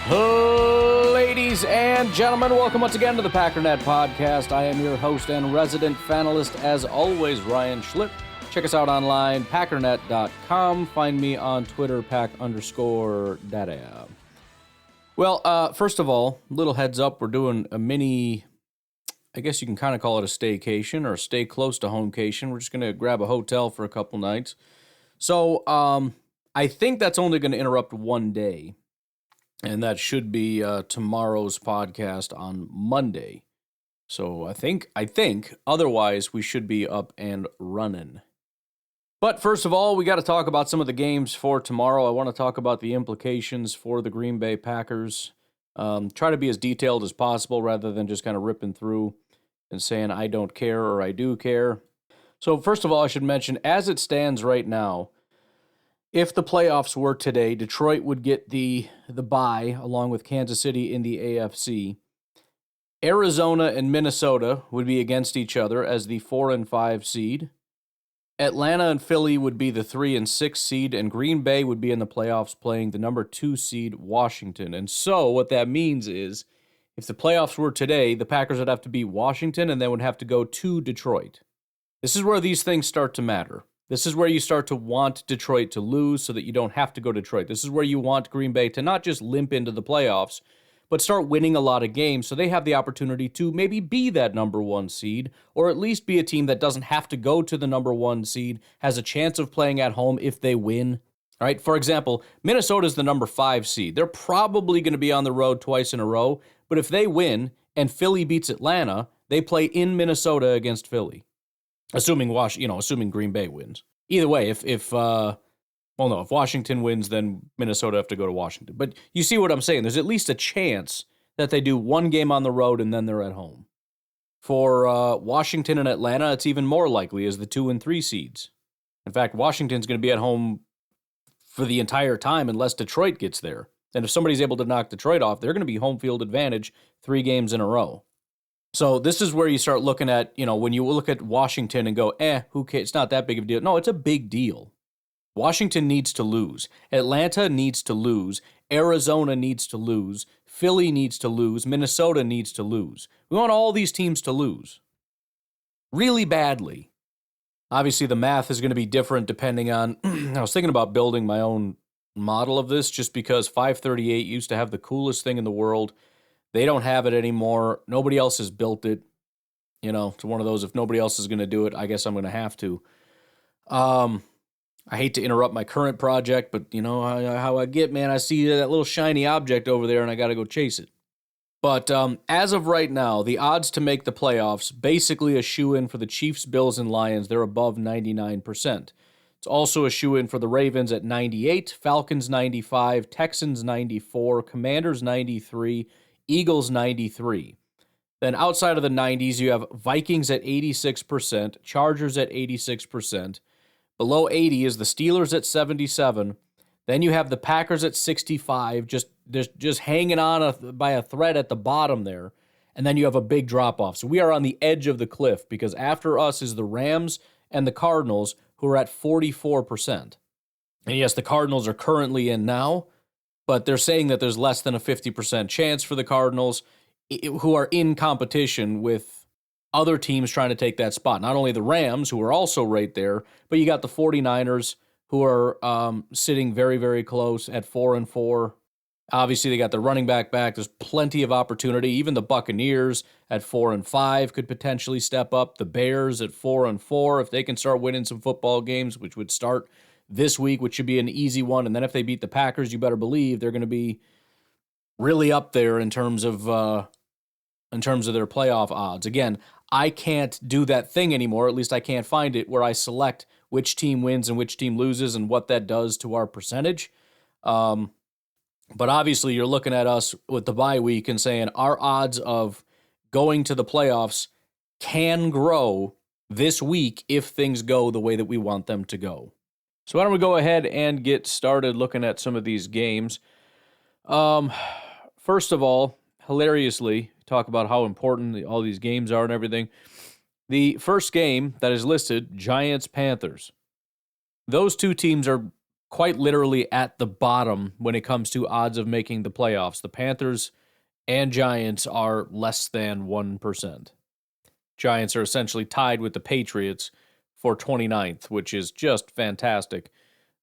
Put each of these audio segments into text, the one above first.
Ladies and gentlemen, welcome once again to the Packernet Podcast. I am your host and resident fanalist, as always, Ryan Schlipp. Check us out online, packernet.com. Find me on Twitter, pack_data. Well, first of all, little heads up, we're doing a mini, I guess you can kind of call it a staycation or a stay close to homecation. We're just going to grab a hotel for a couple nights. So, I think that's only going to interrupt one day. And that should be tomorrow's podcast on Monday. So I think, otherwise we should be up and running. But first of all, we got to talk about some of the games for tomorrow. I want to talk about the implications for the Green Bay Packers. Try to be as detailed as possible rather than just kind of ripping through and saying I don't care or I do care. So first of all, I should mention, as it stands right now, if the playoffs were today, Detroit would get the bye along with Kansas City in the AFC. Arizona and Minnesota would be against each other as the 4 and 5 seed. Atlanta and Philly would be the 3 and 6 seed, and Green Bay would be in the playoffs playing the number 2 seed Washington. And so what that means is, if the playoffs were today, the Packers would have to beat Washington and then would have to go to Detroit. This is where these things start to matter. This is where you start to want Detroit to lose so that you don't have to go to Detroit. This is where you want Green Bay to not just limp into the playoffs, but start winning a lot of games so they have the opportunity to maybe be that number 1 seed, or at least be a team that doesn't have to go to the number 1 seed, has a chance of playing at home if they win. All right, for example, Minnesota's the number 5 seed. They're probably going to be on the road twice in a row, but if they win and Philly beats Atlanta, they play in Minnesota against Philly. Assuming Green Bay wins. Either way, if Washington wins, then Minnesota have to go to Washington. But you see what I'm saying? There's at least a chance that they do one game on the road and then they're at home. For Washington and Atlanta, it's even more likely as the 2 and 3 seeds. In fact, Washington's going to be at home for the entire time unless Detroit gets there. And if somebody's able to knock Detroit off, they're going to be home field advantage 3 games in a row. So this is where you start looking at, when you look at Washington and go, who cares? It's not that big of a deal. No, it's a big deal. Washington needs to lose. Atlanta needs to lose. Arizona needs to lose. Philly needs to lose. Minnesota needs to lose. We want all these teams to lose. Really badly. Obviously, the math is going to be different depending on, I was thinking about building my own model of this just because 538 used to have the coolest thing in the world. They don't have it anymore. Nobody else has built it. It's one of those, if nobody else is going to do it, I guess I'm going to have to. I hate to interrupt my current project, but how I get, man. I see that little shiny object over there and I got to go chase it. But as of right now, the odds to make the playoffs, basically a shoo-in for the Chiefs, Bills, and Lions. They're above 99%. It's also a shoo-in for the Ravens at 98, Falcons 95, Texans 94, Commanders 93, Eagles 93. Then outside of the 90s, you have Vikings at 86%, Chargers at 86%. Below 80 is the Steelers at 77. Then you have the Packers at 65, just hanging on by a thread at the bottom there. And then you have a big drop-off. So we are on the edge of the cliff because after us is the Rams and the Cardinals, who are at 44%. And yes, the Cardinals are currently in now, but they're saying that there's less than a 50% chance for the Cardinals, who are in competition with other teams trying to take that spot. Not only the Rams, who are also right there, but you got the 49ers, who are sitting very, very close at 4 and 4. Obviously, they got the running back. There's plenty of opportunity. Even the Buccaneers at 4 and 5 could potentially step up. The Bears at 4 and 4, if they can start winning some football games, which would start this week, which should be an easy one. And then if they beat the Packers, you better believe they're going to be really up there in terms of their playoff odds. Again, I can't do that thing anymore. At least I can't find it where I select which team wins and which team loses and what that does to our percentage. But obviously you're looking at us with the bye week and saying our odds of going to the playoffs can grow this week if things go the way that we want them to go. So why don't we go ahead and get started looking at some of these games. First of all, hilariously, talk about how important all these games are and everything. The first game that is listed, Giants-Panthers. Those two teams are quite literally at the bottom when it comes to odds of making the playoffs. The Panthers and Giants are less than 1%. Giants are essentially tied with the Patriots for 29th, which is just fantastic,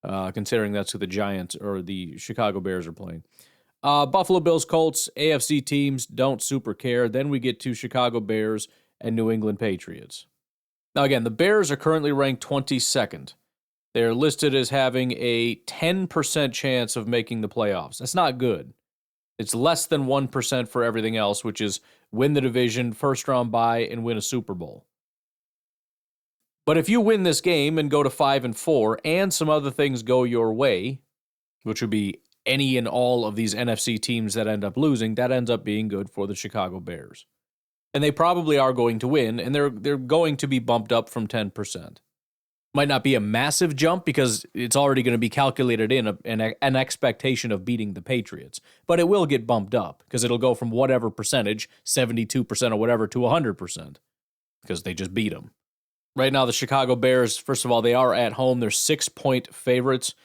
considering that's who the Giants or the Chicago Bears are playing. Buffalo Bills, Colts, AFC teams don't super care. Then we get to Chicago Bears and New England Patriots. Now, again, the Bears are currently ranked 22nd. They're listed as having a 10% chance of making the playoffs. That's not good. It's less than 1% for everything else, which is win the division, first round bye, and win a Super Bowl. But if you win this game and go to 5-4, and some other things go your way, which would be any and all of these NFC teams that end up losing, that ends up being good for the Chicago Bears. And they probably are going to win, and they're going to be bumped up from 10%. Might not be a massive jump because it's already going to be calculated in an expectation of beating the Patriots. But it will get bumped up because it'll go from whatever percentage, 72% or whatever, to 100% because they just beat them. Right now, the Chicago Bears, first of all, they are at home. They're 6-point favorites.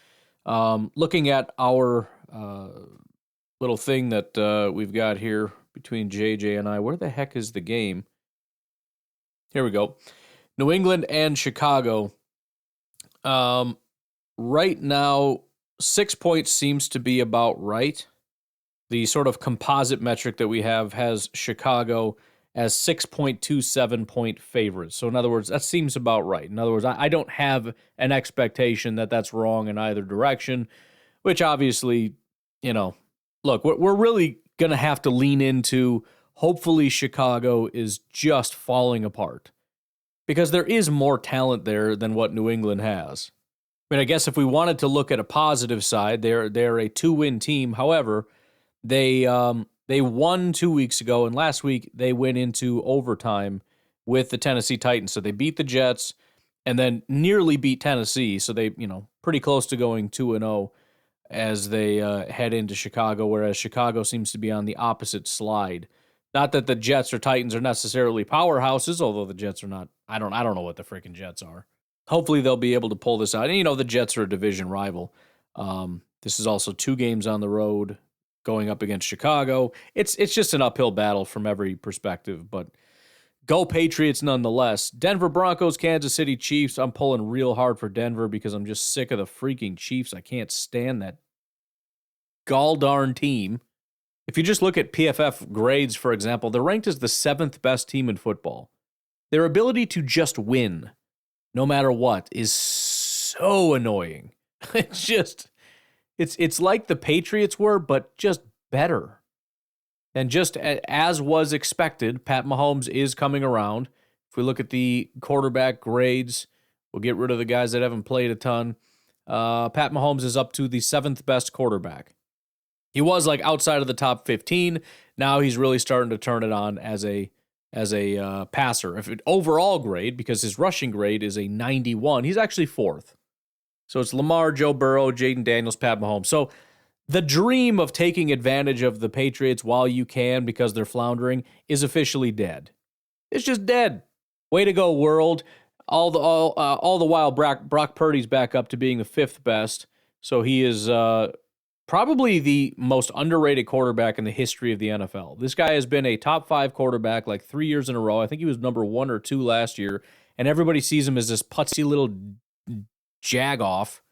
Looking at our little thing that we've got here between JJ and I, where the heck is the game? Here we go. New England and Chicago. Right now, 6 points seems to be about right. The sort of composite metric that we have has Chicago as 6.27 point favorites. So in other words, that seems about right. In other words, I don't have an expectation that that's wrong in either direction, which obviously, look, we're really going to have to lean into hopefully Chicago is just falling apart. Because there is more talent there than what New England has. I mean, I guess if we wanted to look at a positive side, they're a 2-win team. However, they won 2 weeks ago, and last week they went into overtime with the Tennessee Titans. So they beat the Jets and then nearly beat Tennessee. So they, pretty close to going 2-0 as they head into Chicago, whereas Chicago seems to be on the opposite slide. Not that the Jets or Titans are necessarily powerhouses, although the Jets are not. I don't know what the freaking Jets are. Hopefully they'll be able to pull this out. And, the Jets are a division rival. This is also 2 games on the road going up against Chicago. It's just an uphill battle from every perspective, but go Patriots nonetheless. Denver Broncos, Kansas City Chiefs. I'm pulling real hard for Denver because I'm just sick of the freaking Chiefs. I can't stand that gall darn team. If you just look at PFF grades, for example, they're ranked as the 7th best team in football. Their ability to just win, no matter what, is so annoying. It's like the Patriots were, but just better. And just as was expected, Pat Mahomes is coming around. If we look at the quarterback grades, we'll get rid of the guys that haven't played a ton. Pat Mahomes is up to the 7th best quarterback. He was like outside of the top 15. Now he's really starting to turn it on as a passer. If it overall grade, because his rushing grade is a 91, he's actually 4th. So it's Lamar, Joe Burrow, Jaden Daniels, Pat Mahomes. So the dream of taking advantage of the Patriots while you can because they're floundering is officially dead. It's just dead. Way to go, world. All the while, Brock Purdy's back up to being the 5th best. So he is probably the most underrated quarterback in the history of the NFL. This guy has been a top 5 quarterback like 3 years in a row. I think he was number 1 or 2 last year. And everybody sees him as this putsy little jag-off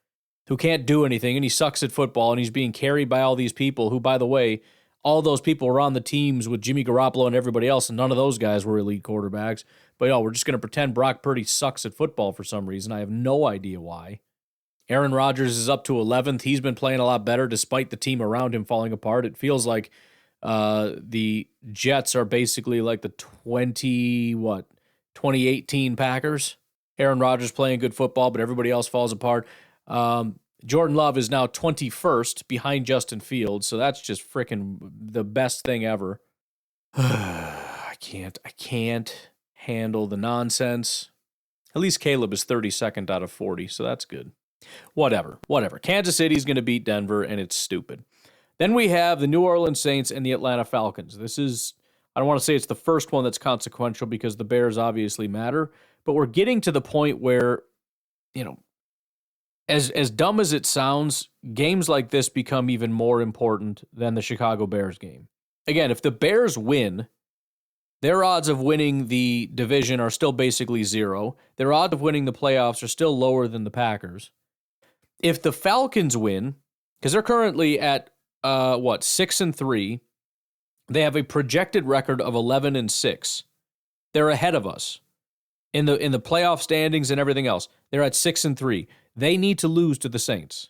who can't do anything. And he sucks at football. And he's being carried by all these people who, by the way, all those people were on the teams with Jimmy Garoppolo and everybody else. And none of those guys were elite quarterbacks. But we're just going to pretend Brock Purdy sucks at football for some reason. I have no idea why. Aaron Rodgers is up to 11th. He's been playing a lot better despite the team around him falling apart. It feels like the Jets are basically like the 2018 Packers. Aaron Rodgers playing good football, but everybody else falls apart. Jordan Love is now 21st behind Justin Fields, so that's just freaking the best thing ever. I can't handle the nonsense. At least Caleb is 32nd out of 40, so that's good. Whatever. Kansas City's going to beat Denver, and it's stupid. Then we have the New Orleans Saints and the Atlanta Falcons. This is, I don't want to say it's the first one that's consequential because the Bears obviously matter, but we're getting to the point where, as dumb as it sounds, games like this become even more important than the Chicago Bears game. Again, if the Bears win, their odds of winning the division are still basically zero. Their odds of winning the playoffs are still lower than the Packers. If the Falcons win, because they're currently at 6-3, they have a projected record of 11-6. They're ahead of us in the playoff standings and everything else. They're at 6-3. They need to lose to the Saints.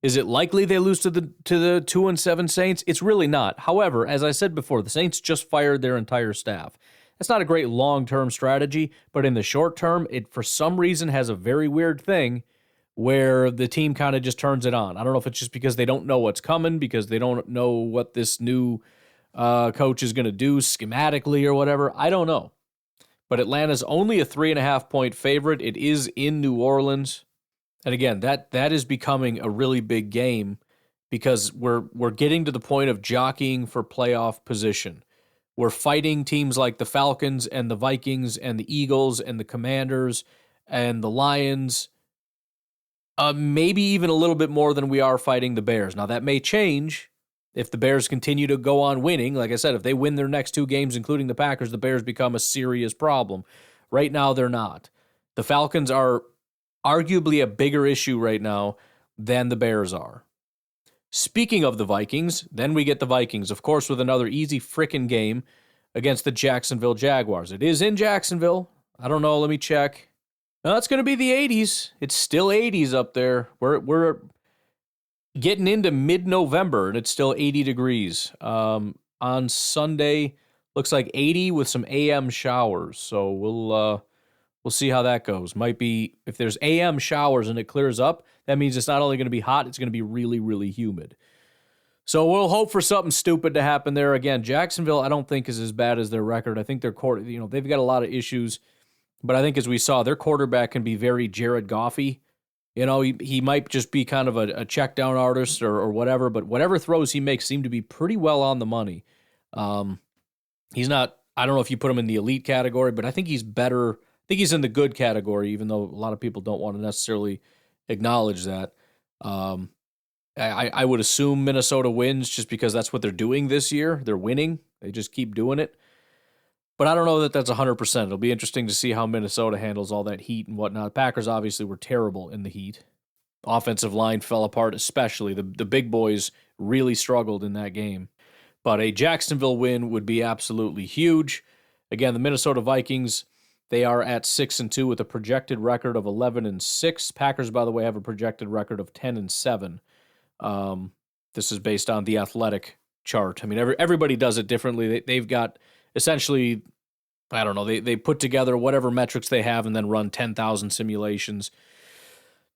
Is it likely they lose to the 2-7 Saints? It's really not. However, as I said before, the Saints just fired their entire staff. That's not a great long-term strategy, but in the short term, it for some reason has a very weird thing where the team kind of just turns it on. I don't know if it's just because they don't know what's coming, because they don't know what this new coach is going to do schematically or whatever. I don't know. But Atlanta's only a 3.5-point favorite. It is in New Orleans. And again, that is becoming a really big game because we're getting to the point of jockeying for playoff position. We're fighting teams like the Falcons and the Vikings and the Eagles and the Commanders and the Lions, maybe even a little bit more than we are fighting the Bears. Now, that may change if the Bears continue to go on winning. Like I said, if they win their next two games, including the Packers, the Bears become a serious problem. Right now, they're not. The Falcons are arguably a bigger issue right now than the Bears are. Speaking of the Vikings, then we get the Vikings, of course, with another easy frickin' game against the Jacksonville Jaguars. It is in Jacksonville. I don't know. Let me check. No, it's going to be the 80s. It's still 80s up there. We're getting into mid-November, and it's still 80 degrees. On Sunday, looks like 80 with some AM showers. So we'll see how that goes. Might be, if there's AM showers and it clears up, that means it's not only going to be hot, it's going to be really, really humid. So we'll hope for something stupid to happen there. Again, Jacksonville, I don't think is as bad as their record. I think they've got a lot of issues, but I think as we saw, their quarterback can be very Jared Goffy. He might just be kind of a check down artist or whatever, but whatever throws he makes seem to be pretty well on the money. He's not, I don't know if you put him in the elite category, but I think he's better. I think he's in the good category, even though a lot of people don't want to necessarily acknowledge that. I would assume Minnesota wins just because that's what they're doing this year. They're winning. They just keep doing it. But I don't know that that's 100%. It'll be interesting to see how Minnesota handles all that heat and whatnot. Packers obviously were terrible in the heat. Offensive line fell apart, especially. The big boys really struggled in that game. But a Jacksonville win would be absolutely huge. Again, the Minnesota Vikings, they are at 6-2 with a projected record of 11-6. Packers, by the way, have a projected record of 10-7. This is based on the Athletic chart. I mean, everybody does it differently. They've got essentially, I don't know, they put together whatever metrics they have and then run 10,000 simulations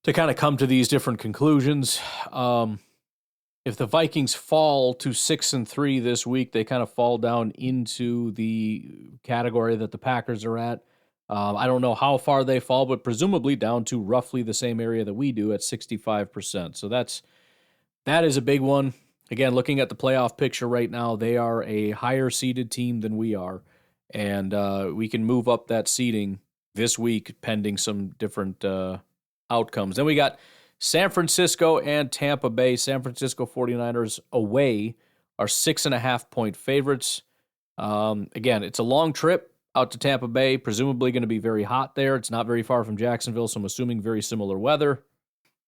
to kind of come to these different conclusions. If the Vikings fall to 6-3 this week, they kind of fall down into the category that the Packers are at. I don't know how far they fall, but presumably down to roughly the same area that we do at 65%. So that is a big one. Again, looking at the playoff picture right now, they are a higher seeded team than we are, and we can move up that seeding this week pending some different outcomes. Then we got San Francisco and Tampa Bay. San Francisco 49ers away are 6.5-point favorites. Again, it's a long trip out to Tampa Bay, presumably going to be very hot there. It's not very far from Jacksonville, so I'm assuming very similar weather.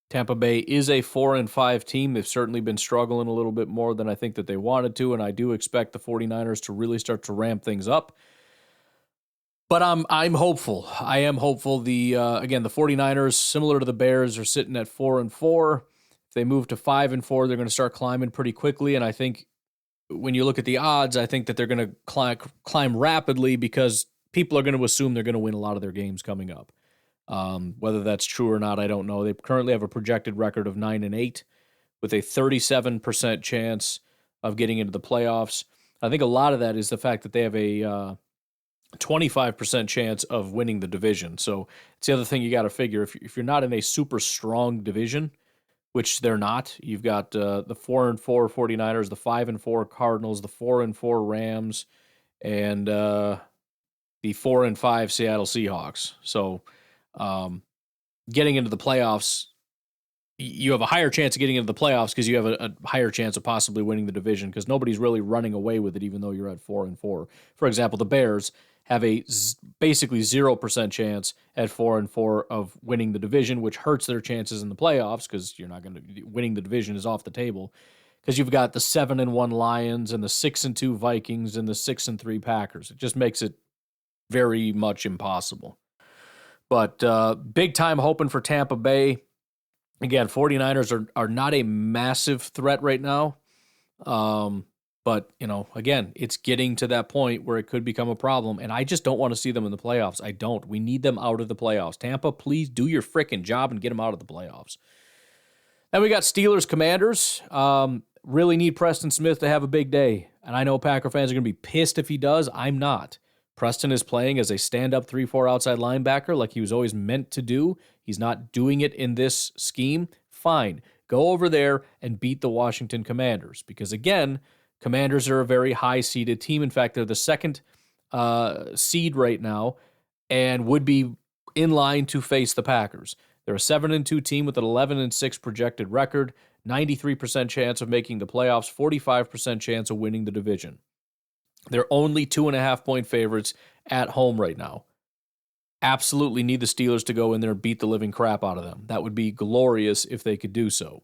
Tampa Bay is a 4-5 team. They've certainly been struggling a little bit more than I think that they wanted to, and I do expect the 49ers to really start to ramp things up. But I'm hopeful. I am hopeful. The 49ers, similar to the Bears, are sitting at 4-4. If they move to 5-4, they're going to start climbing pretty quickly, and I think when you look at the odds, I think that they're going to climb rapidly because people are going to assume they're going to win a lot of their games coming up. Whether that's true or not, I don't know. They currently have a projected record of 9-8 with a 37% chance of getting into the playoffs. I think a lot of that is the fact that they have a 25% chance of winning the division. So it's the other thing you got to figure. If you're not in a super strong division, which they're not, you've got the 4-4 49ers, the 5-4 Cardinals, the 4-4 Rams, and the 4-5 Seattle Seahawks. So getting into the playoffs you have a higher chance of getting into the playoffs because you have a higher chance of possibly winning the division because nobody's really running away with it, even though you're at 4-4. For example, the Bears have a basically 0% chance at 4-4 of winning the division, which hurts their chances in the playoffs because you're not going to winning the division is off the table because you've got the 7-1 Lions and the 6-2 Vikings and the 6-3 Packers. It just makes it very much impossible. But big time hoping for Tampa Bay. Again, 49ers are not a massive threat right now. But, again, it's getting to that point where it could become a problem, and I just don't want to see them in the playoffs. I don't. We need them out of the playoffs. Tampa, please do your frickin' job and get them out of the playoffs. Then we got Steelers-Commanders. Really need Preston Smith to have a big day, and I know Packer fans are going to be pissed if he does. I'm not. Preston is playing as a stand-up 3-4 outside linebacker like he was always meant to do. He's not doing it in this scheme. Fine. Go over there and beat the Washington Commanders because, again, Commanders are a very high-seeded team. In fact, they're the second seed right now and would be in line to face the Packers. They're a 7-2 team with an 11-6 projected record, 93% chance of making the playoffs, 45% chance of winning the division. They're only 2.5-point favorites at home right now. Absolutely need the Steelers to go in there and beat the living crap out of them. That would be glorious if they could do so.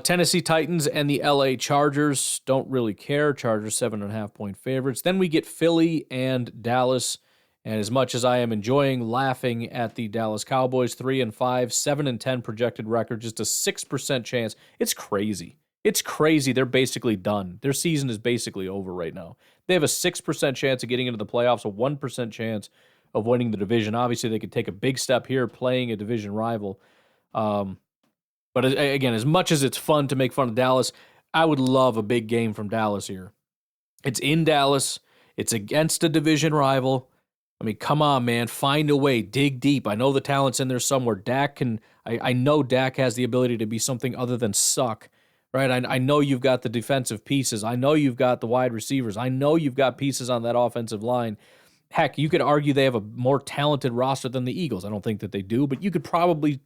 Tennessee Titans and the LA Chargers, don't really care. Chargers 7.5-point favorites. Then we get Philly and Dallas. And as much as I am enjoying laughing at the Dallas Cowboys, 3-5, 7-10 projected record, just a 6% chance. It's crazy. It's crazy. They're basically done. Their season is basically over right now. They have a 6% chance of getting into the playoffs, a 1% chance of winning the division. Obviously, they could take a big step here playing a division rival. But again, as much as it's fun to make fun of Dallas, I would love a big game from Dallas here. It's in Dallas. It's against a division rival. I mean, come on, man. Find a way. Dig deep. I know the talent's in there somewhere. I know Dak has the ability to be something other than suck. Right, I know you've got the defensive pieces. I know you've got the wide receivers. I know you've got pieces on that offensive line. Heck, you could argue they have a more talented roster than the Eagles. I don't think that they do, but you could probably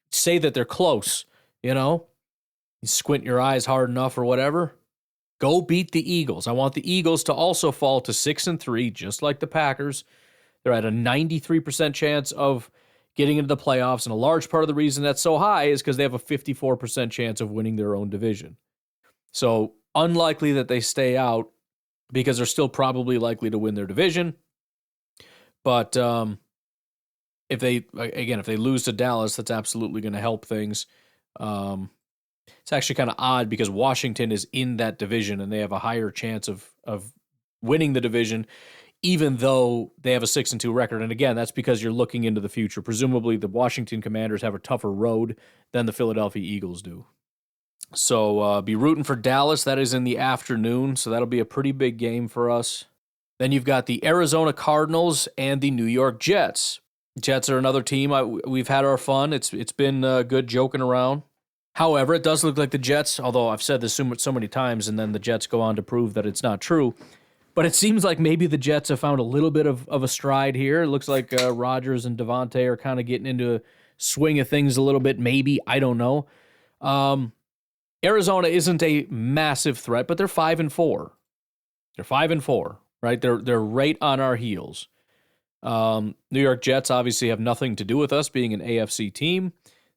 say that they're close, You squint your eyes hard enough or whatever. Go beat the Eagles. I want the Eagles to also fall to 6-3, just like the Packers. They're at a 93% chance of getting into the playoffs, and a large part of the reason that's so high is because they have a 54% chance of winning their own division. So unlikely that they stay out because they're still probably likely to win their division. But if they lose to Dallas, that's absolutely going to help things. It's actually kind of odd because Washington is in that division and they have a higher chance of winning the division, even though they have a 6-2 record. And again, that's because you're looking into the future. Presumably the Washington Commanders have a tougher road than the Philadelphia Eagles do. So be rooting for Dallas. That is in the afternoon, so that'll be a pretty big game for us. Then you've got the Arizona Cardinals and the New York Jets. Jets are another team. We've had our fun. It's been good joking around. However, it does look like the Jets, although I've said this so many times, and then the Jets go on to prove that it's not true, but it seems like maybe the Jets have found a little bit of a stride here. It looks like Rodgers and Devontae are kind of getting into a swing of things a little bit, maybe. I don't know. Arizona isn't a massive threat, but they're 5-4. They're 5-4, right? They're right on our heels. New York Jets obviously have nothing to do with us being an AFC team.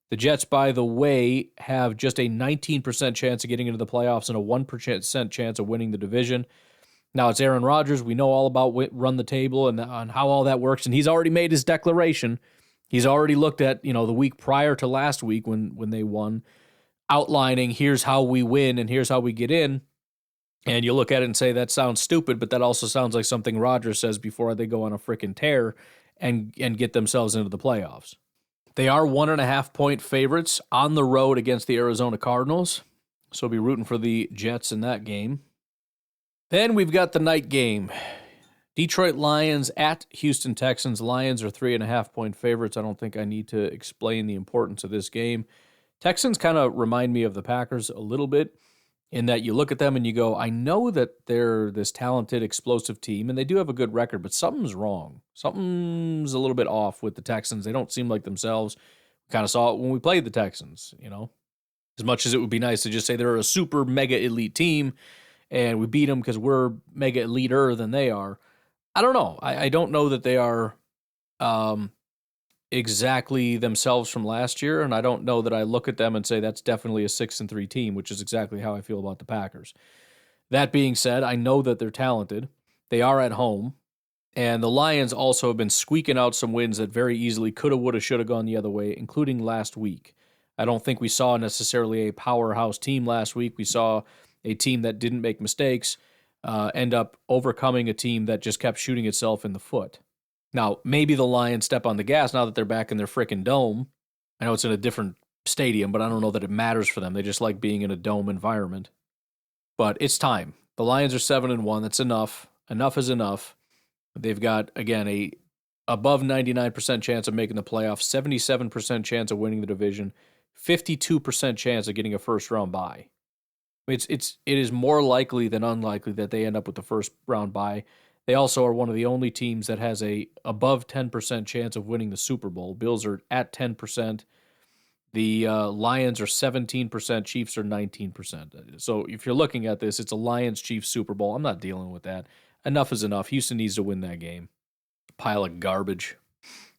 The Jets, by the way, have just a 19% chance of getting into the playoffs and a 1% chance of winning the division. Now, it's Aaron Rodgers. We know all about run the table and on how all that works, and he's already made his declaration. He's already looked at, the week prior to last week when they won, outlining here's how we win and here's how we get in. And you look at it and say, that sounds stupid, but that also sounds like something Rodgers says before they go on a freaking tear and get themselves into the playoffs. They are 1.5-point favorites on the road against the Arizona Cardinals, so be rooting for the Jets in that game. Then we've got the night game. Detroit Lions at Houston Texans. Lions are 3.5-point favorites. I don't think I need to explain the importance of this game. Texans kind of remind me of the Packers a little bit in that you look at them and you go, I know that they're this talented, explosive team, and they do have a good record, but something's wrong. Something's a little bit off with the Texans. They don't seem like themselves. Kind of saw it when we played the Texans, As much as it would be nice to just say they're a super mega elite team and we beat them because we're mega elite-er than they are. I don't know. I don't know that they are exactly themselves from last year, and I don't know that I look at them and say that's definitely a 6-3 team, which is exactly how I feel about the Packers. That being said, I know that they're talented. They are at home, and the Lions also have been squeaking out some wins that very easily could have, would have, should have gone the other way, including last week. I don't think we saw necessarily a powerhouse team last week. We saw a team that didn't make mistakes end up overcoming a team that just kept shooting itself in the foot. Now, maybe the Lions step on the gas now that they're back in their frickin' dome. I know it's in a different stadium, but I don't know that it matters for them. They just like being in a dome environment. But it's time. The Lions are 7-1. That's enough. Enough is enough. They've got, again, a above 99% chance of making the playoffs, 77% chance of winning the division, 52% chance of getting a first-round bye. It is more likely than unlikely that they end up with the first-round bye. They also are one of the only teams that has a above 10% chance of winning the Super Bowl. Bills are at 10%. The Lions are 17%. Chiefs are 19%. So if you're looking at this, it's a Lions-Chiefs Super Bowl. I'm not dealing with that. Enough is enough. Houston needs to win that game. Pile of garbage.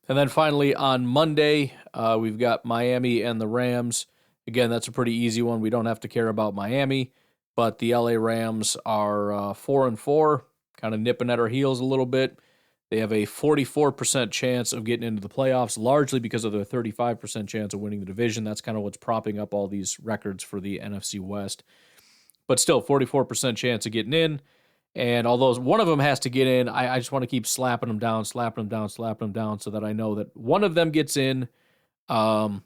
And then finally on Monday, we've got Miami and the Rams. Again, that's a pretty easy one. We don't have to care about Miami, but the LA Rams are 4-4, kind of nipping at our heels a little bit. They have a 44% chance of getting into the playoffs, largely because of their 35% chance of winning the division. That's kind of what's propping up all these records for the NFC West. But still, 44% chance of getting in. And although one of them has to get in, I just want to keep slapping them down so that I know that one of them gets in, and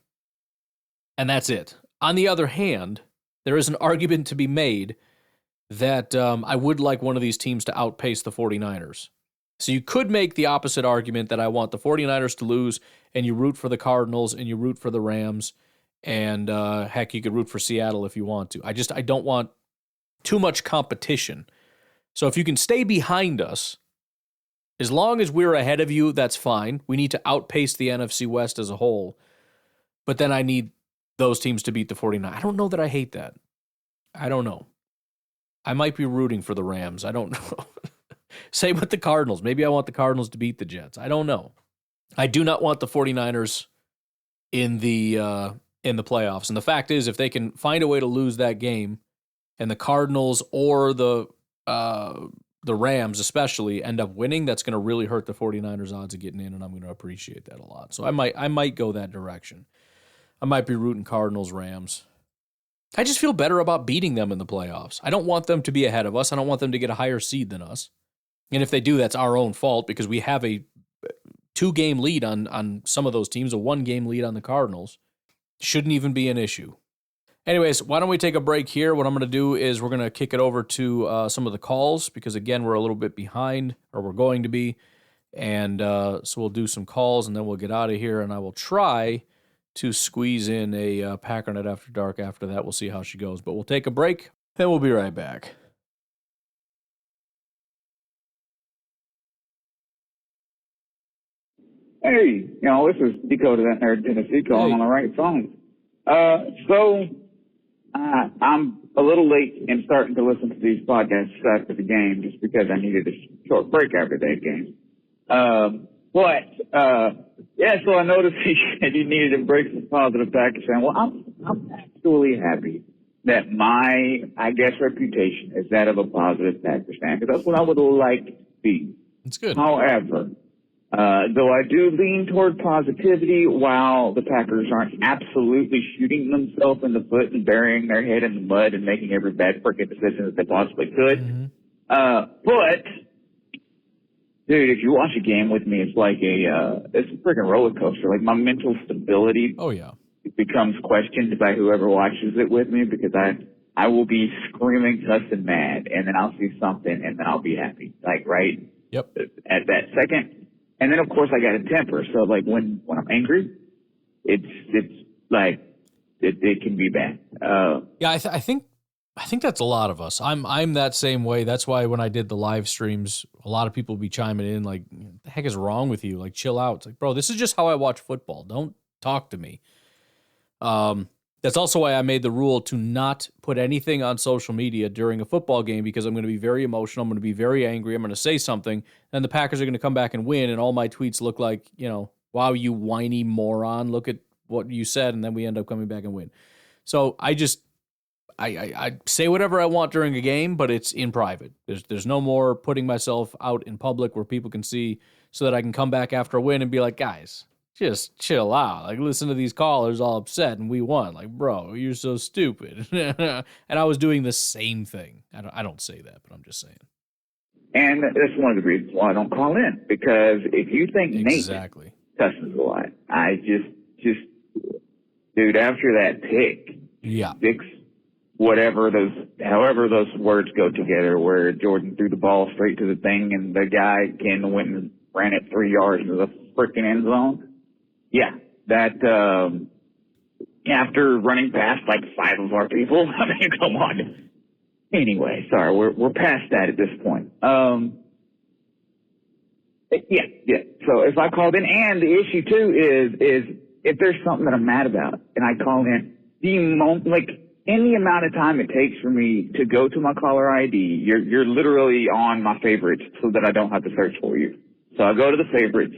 that's it. On the other hand, there is an argument to be made that I would like one of these teams to outpace the 49ers. So you could make the opposite argument that I want the 49ers to lose, and you root for the Cardinals, and you root for the Rams, and heck, you could root for Seattle if you want to. I don't want too much competition. So if you can stay behind us, as long as we're ahead of you, that's fine. We need to outpace the NFC West as a whole. But then I need those teams to beat the 49ers. I don't know that I hate that. I don't know. I might be rooting for the Rams. I don't know. Same with the Cardinals. Maybe I want the Cardinals to beat the Jets. I don't know. I do not want the 49ers in the playoffs. And the fact is, if they can find a way to lose that game, and the Cardinals or the Rams especially end up winning, that's going to really hurt the 49ers' odds of getting in, and I'm going to appreciate that a lot. So I might go that direction. I might be rooting Cardinals, Rams. I just feel better about beating them in the playoffs. I don't want them to be ahead of us. I don't want them to get a higher seed than us. And if they do, that's our own fault because we have a 2-game lead on some of those teams, a 1-game lead on the Cardinals. Shouldn't even be an issue. Anyways, why don't we take a break here? What I'm going to do is we're going to kick it over to some of the calls because, again, we're a little bit behind, or we're going to be. And so we'll do some calls, and then we'll get out of here, and I will try to squeeze in a Packernet After Dark after that. We'll see how she goes. But we'll take a break, and we'll be right back. Hey, this is Dakota, that nerd Tennessee calling on the right phone. I'm a little late in starting to listen to these podcasts after the game just because I needed a short break after that game. So I noticed he said you needed a break from positive Packers fan. Well, I'm actually happy that my, reputation is that of a positive Packers fan because that's what I would like to be. It's good. However, though I do lean toward positivity, while the Packers aren't absolutely shooting themselves in the foot and burying their head in the mud and making every bad freaking decision that they possibly could. Mm-hmm. But, dude, if you watch a game with me, it's like it's a freaking roller coaster. Like my mental stability. Oh yeah. It becomes questioned by whoever watches it with me because I will be screaming, cussing mad, and then I'll see something, and then I'll be happy. Like, right? Yep. At that second. And then, of course, I got a temper. So, like, when I'm angry, it's like, it can be bad. Yeah, I think that's a lot of us. I'm that same way. That's why when I did the live streams, a lot of people be chiming in like, "What the heck is wrong with you? Like, chill out." It's like, bro, this is just how I watch football. Don't talk to me. That's also why I made the rule to not put anything on social media during a football game, because I'm going to be very emotional. I'm going to be very angry. I'm going to say something, and the Packers are going to come back and win, and all my tweets look like, wow, you whiny moron, look at what you said, and then we end up coming back and win. So I say whatever I want during a game, but it's in private. There's no more putting myself out in public where people can see, so that I can come back after a win and be like, guys, just chill out. Like, listen to these callers all upset and we won. Like, bro, you're so stupid. And I was doing the same thing. I don't say that, but I'm just saying. And that's one of the reasons why I don't call in, because if you think exactly. Nate cusses a lot, I just dude, after that pick, yeah, however those words go together, where Jordan threw the ball straight to the thing and the guy again went and ran it 3 yards into the freaking end zone. Yeah, that after running past like 5 of our people, I mean, come on. Anyway, sorry, we're past that at this point. Yeah. So if I called in, and the issue too is if there's something that I'm mad about and I call in, any amount of time it takes for me to go to my caller ID, you're literally on my favorites so that I don't have to search for you. So I go to the favorites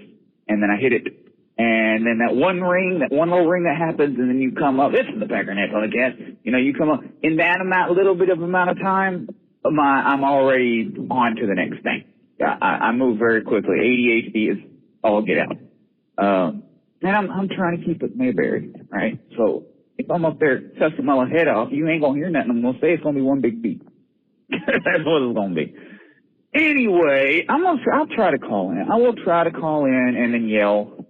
and then I hit it. And then that one little ring that happens, and then you come up. This is the Packernet Podcast. You come up in that little bit of amount of time. I'm already on to the next thing. I move very quickly. ADHD is all get out. And I'm trying to keep it Mayberry, right? So if I'm up there cussing my head off, you ain't gonna hear nothing I'm gonna say. It's gonna be one big beat. That's what it's gonna be. Anyway, I'll try to call in. I will try to call in and then yell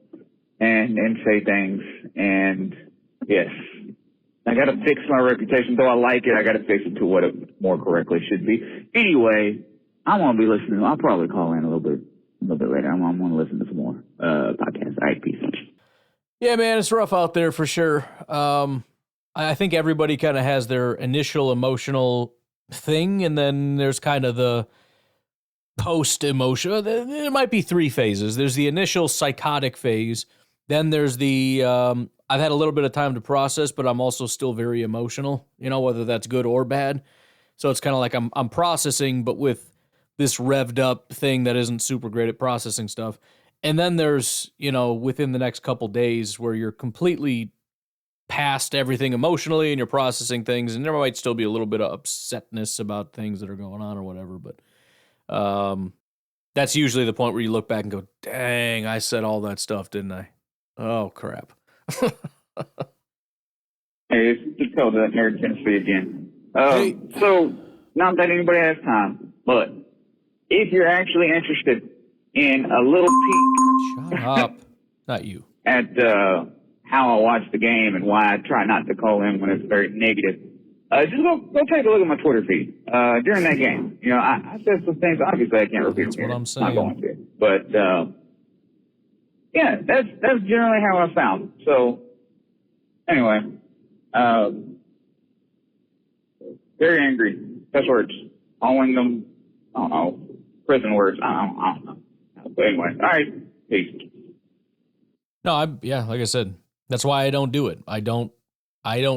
and say things. And yes, I got to fix my reputation. Though I like it, I got to fix it to what it more correctly should be. Anyway, I'm gonna be listening. I'll probably call in a little bit later. I'm gonna listen to some more podcasts. All right, peace. Yeah, man, it's rough out there for sure. I think everybody kind of has their initial emotional thing, and then there's kind of the post-emotion. There might be 3 phases. There's the initial psychotic phase. Then there's the, I've had a little bit of time to process, but I'm also still very emotional, whether that's good or bad. So it's kind of like I'm processing, but with this revved up thing that isn't super great at processing stuff. And then there's, within the next couple days where you're completely past everything emotionally and you're processing things, and there might still be a little bit of upsetness about things that are going on or whatever, but that's usually the point where you look back and go, dang, I said all that stuff, didn't I? Oh, crap. Hey, it's called that Nerd Tennessee again. Hey. So, not that anybody has time, but if you're actually interested in a little peek. Shut up. Not you. At how I watch the game and why I try not to call in when it's very negative. Just go take a look at my Twitter feed during that game. I said some things. Obviously, I can't repeat them here. That's what I'm saying. Not going to. But yeah, that's generally how I found. So anyway, very angry. Cuss words. Calling them, I don't know, prison words. I don't know. But anyway, all right, peace. No, like I said, that's why I don't do it. I don't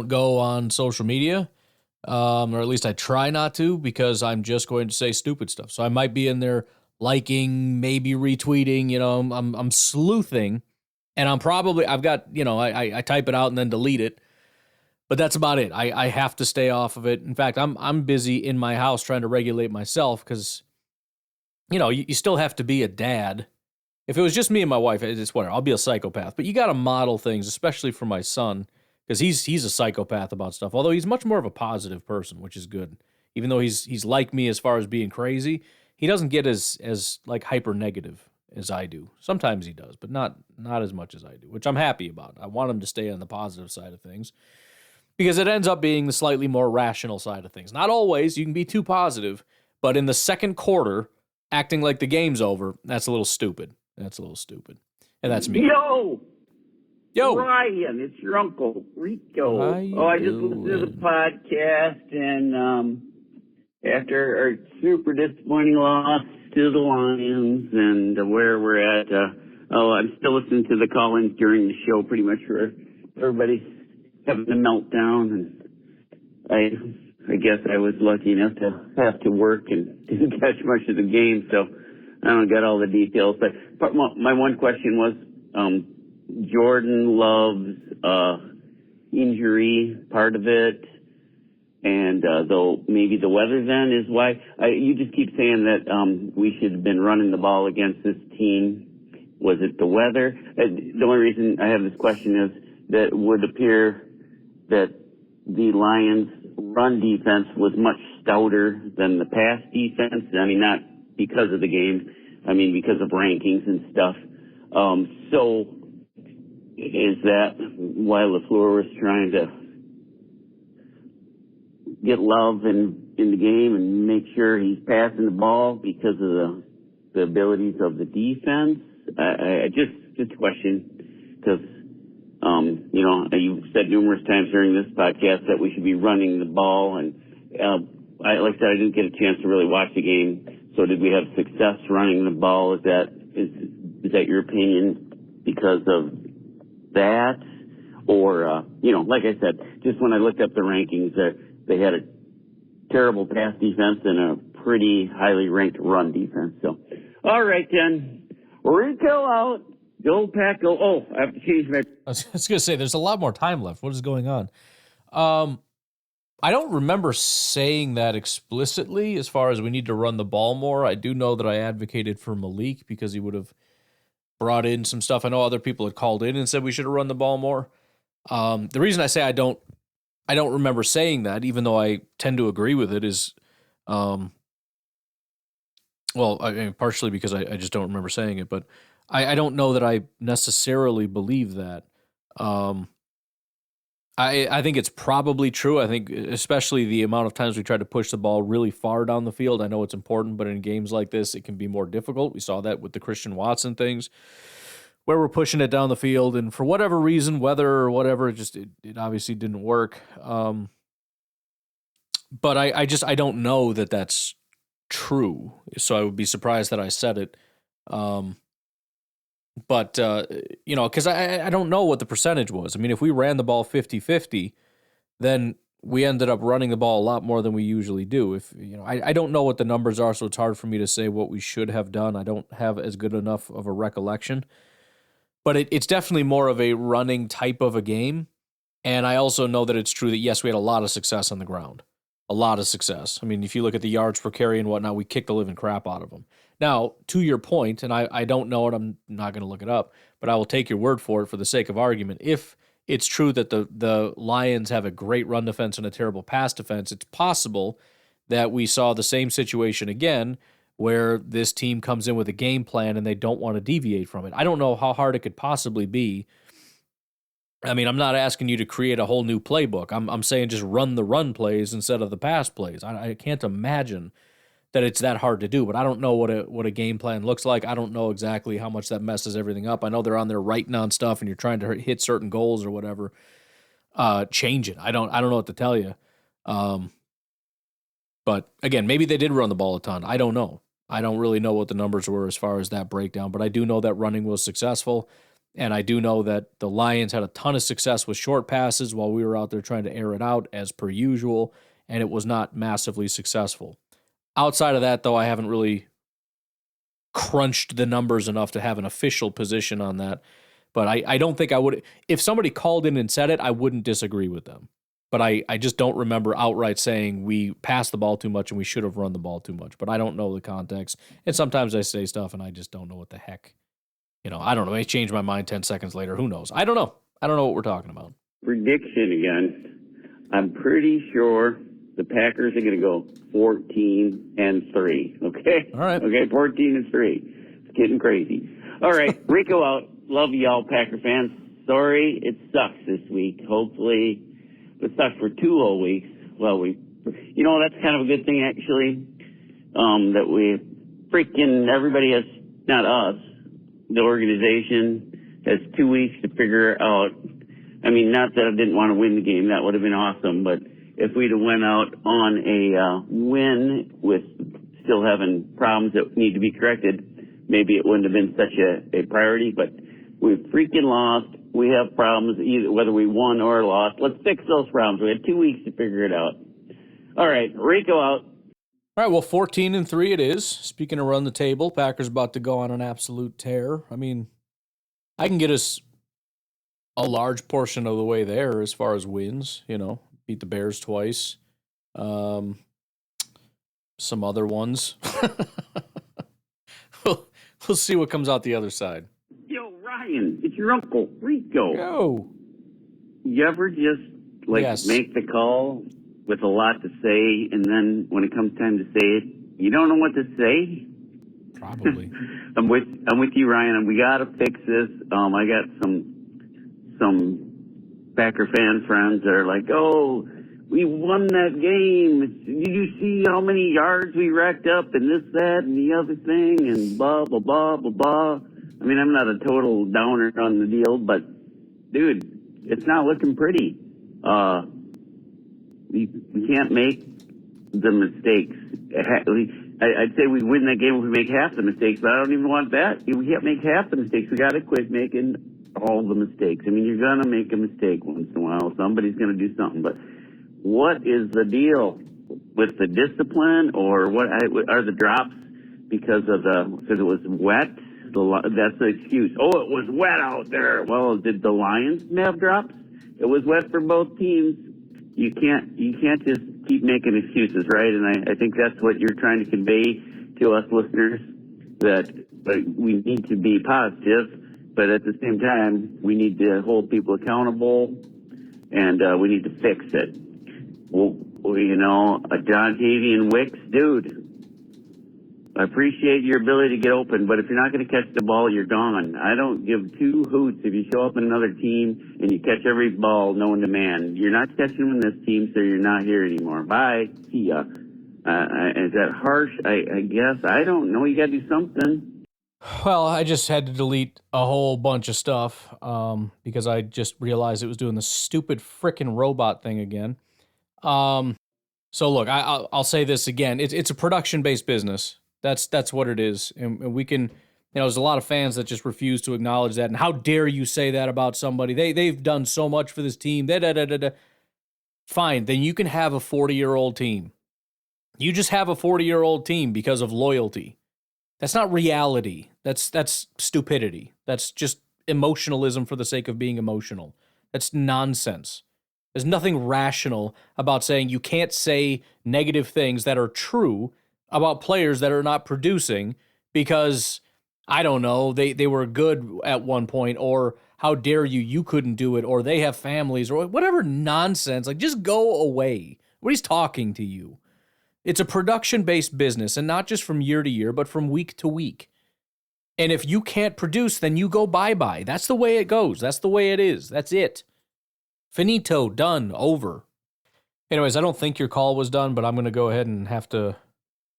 go on social media. Or at least I try not to, because I'm just going to say stupid stuff. So I might be in there liking, maybe retweeting, I'm sleuthing, and I've got, I type it out and then delete it, but that's about it. I have to stay off of it. In fact, I'm busy in my house trying to regulate myself, because, you still have to be a dad. If it was just me and my wife, it's whatever. I'll be a psychopath, but you got to model things, especially for my son, because he's a psychopath about stuff, although he's much more of a positive person, which is good. Even though he's like me as far as being crazy, he doesn't get as like hyper negative as I do. Sometimes he does, but not as much as I do, which I'm happy about. I want him to stay on the positive side of things, because it ends up being the slightly more rational side of things. Not always. You can be too positive, but in the second quarter, acting like the game's over, that's a little stupid. And that's me. Yo, Ryan, it's your uncle Rico. I just listened to the podcast, and after our super disappointing loss to the Lions and where we're at, Oh, I'm still listening to the call-ins during the show pretty much where everybody's having a meltdown, and I guess I was lucky enough to have to work and didn't catch much of the game, so I don't get all the details. But my one question was, Jordan Love's injury part of it, and though maybe the weather then is why. You just keep saying that we should have been running the ball against this team. Was it the weather? The only reason I have this question is that it would appear that the Lions' run defense was much stouter than the pass defense. I mean, not because of the game. I mean, because of rankings and stuff. So is that why LaFleur was trying to get Love in the game and make sure he's passing the ball because of the abilities of the defense? I just a question, because you've said numerous times during this podcast that we should be running the ball, and like I said, I didn't get a chance to really watch the game. So did we have success running the ball? Is that your opinion because of that, or like I said, just when I looked up the rankings, they had a terrible pass defense and a pretty highly ranked run defense. So, all right then. Rico out. Go Pack, go. Oh, I have to change my... I was going to say, there's a lot more time left. What is going on? I don't remember saying that explicitly as far as we need to run the ball more. I do know that I advocated for Malik because he would have brought in some stuff. I know other people had called in and said we should have run the ball more. The reason I say I don't remember saying that, even though I tend to agree with it, is... partially because I just don't remember saying it, but I don't know that I necessarily believe that. I think it's probably true. I think especially the amount of times we try to push the ball really far down the field. I know it's important, but in games like this, it can be more difficult. We saw that with the Christian Watson things, where we're pushing it down the field, and for whatever reason, weather or whatever, it obviously didn't work. But I don't know that that's true, so I would be surprised that I said it. Because I don't know what the percentage was. I mean, if we ran the ball 50-50, then we ended up running the ball a lot more than we usually do. I don't know what the numbers are, so it's hard for me to say what we should have done. I don't have as good enough of a recollection. But it's definitely more of a running type of a game. And I also know that it's true that, yes, we had a lot of success on the ground. A lot of success. I mean, if you look at the yards per carry and whatnot, we kicked the living crap out of them. Now, to your point, and I don't know it, I'm not going to look it up, but I will take your word for it for the sake of argument. If it's true that the Lions have a great run defense and a terrible pass defense, it's possible that we saw the same situation again where this team comes in with a game plan and they don't want to deviate from it. I don't know how hard it could possibly be. I mean, I'm not asking you to create a whole new playbook. I'm saying just run the run plays instead of the pass plays. I can't imagine that it's that hard to do, but I don't know what a game plan looks like. I don't know exactly how much that messes everything up. I know they're on there writing on stuff and you're trying to hit certain goals or whatever. Change it. I don't know what to tell you. But again, maybe they did run the ball a ton. I don't know. I don't really know what the numbers were as far as that breakdown, but I do know that running was successful. And I do know that the Lions had a ton of success with short passes while we were out there trying to air it out as per usual, and it was not massively successful. Outside of that, though, I haven't really crunched the numbers enough to have an official position on that. But I don't think I would. If somebody called in and said it, I wouldn't disagree with them. But I just don't remember outright saying we passed the ball too much and we should have run the ball too much. But I don't know the context. And sometimes I say stuff and I just don't know what the heck. I don't know. I change my mind 10 seconds later. Who knows? I don't know. I don't know what we're talking about. Prediction again. I'm pretty sure the Packers are going to go 14-3. Okay? All right. Okay, 14-3. It's getting crazy. All right, Rico out. Love y'all, Packer fans. Sorry it sucks this week. Hopefully it sucks for 2 whole weeks. Well, that's kind of a good thing, actually, that we everybody has, not us, the organization has 2 weeks to figure out. I mean, not that I didn't want to win the game. That would have been awesome. But if we'd have went out on a win with still having problems that need to be corrected, maybe it wouldn't have been such a priority, but we freaking lost. We have problems, either whether we won or lost. Let's fix those problems. We had 2 weeks to figure it out. All right, Rico out. All right, well, 14-3 it is. Speaking of run the table, Packers about to go on an absolute tear. I mean, I can get us a large portion of the way there as far as wins, beat the Bears twice. Some other ones. We'll see what comes out the other side. Yo, Ryan, it's your uncle, Rico. Yo. You ever just, Yes. make the call with a lot to say, and then when it comes time to say it, you don't know what to say? Probably. I'm with you, Ryan. We got to fix this. I got some Packer fan friends that are like, oh, we won that game. Did you see how many yards we racked up and this, that, and the other thing, and blah, blah, blah, blah, blah. I mean, I'm not a total downer on the deal, but, dude, it's not looking pretty. We can't make the mistakes. I'd say we win that game if we make half the mistakes, but I don't even want that. We can't make half the mistakes. We got to quit making all the mistakes. I mean, you're going to make a mistake once in a while. Somebody's going to do something, but what is the deal with the discipline, or what are the drops because it was wet? That's the excuse. Oh, it was wet out there. Well, did the Lions have drops? It was wet for both teams. You can't just keep making excuses, right? And I think that's what you're trying to convey to us listeners, that we need to be positive, but at the same time, we need to hold people accountable, and we need to fix it. Well, John Tavian Wicks, dude, I appreciate your ability to get open, but if you're not going to catch the ball, you're gone. I don't give two hoots if you show up in another team and you catch every ball known to man. You're not catching them in this team, so you're not here anymore. Bye. See ya. Is that harsh? I guess. I don't know. You got to do something. Well, I just had to delete a whole bunch of stuff because I just realized it was doing the stupid frickin' robot thing again. So look, I'll say this again. It's a production-based business. That's what it is. And we can, there's a lot of fans that just refuse to acknowledge that. And how dare you say that about somebody? They've done so much for this team. Fine, then you can have a 40-year-old team. You just have a 40-year-old team because of loyalty. That's not reality. That's stupidity. That's just emotionalism for the sake of being emotional. That's nonsense. There's nothing rational about saying you can't say negative things that are true about players that are not producing because, I don't know, they were good at one point, or how dare you couldn't do it, or they have families, or whatever nonsense. Like, just go away. Nobody's talking to you. It's a production-based business, and not just from year to year, but from week to week. And if you can't produce, then you go bye-bye. That's the way it goes. That's the way it is. That's it. Finito, done, over. Anyways, I don't think your call was done, but I'm going to go ahead and have to,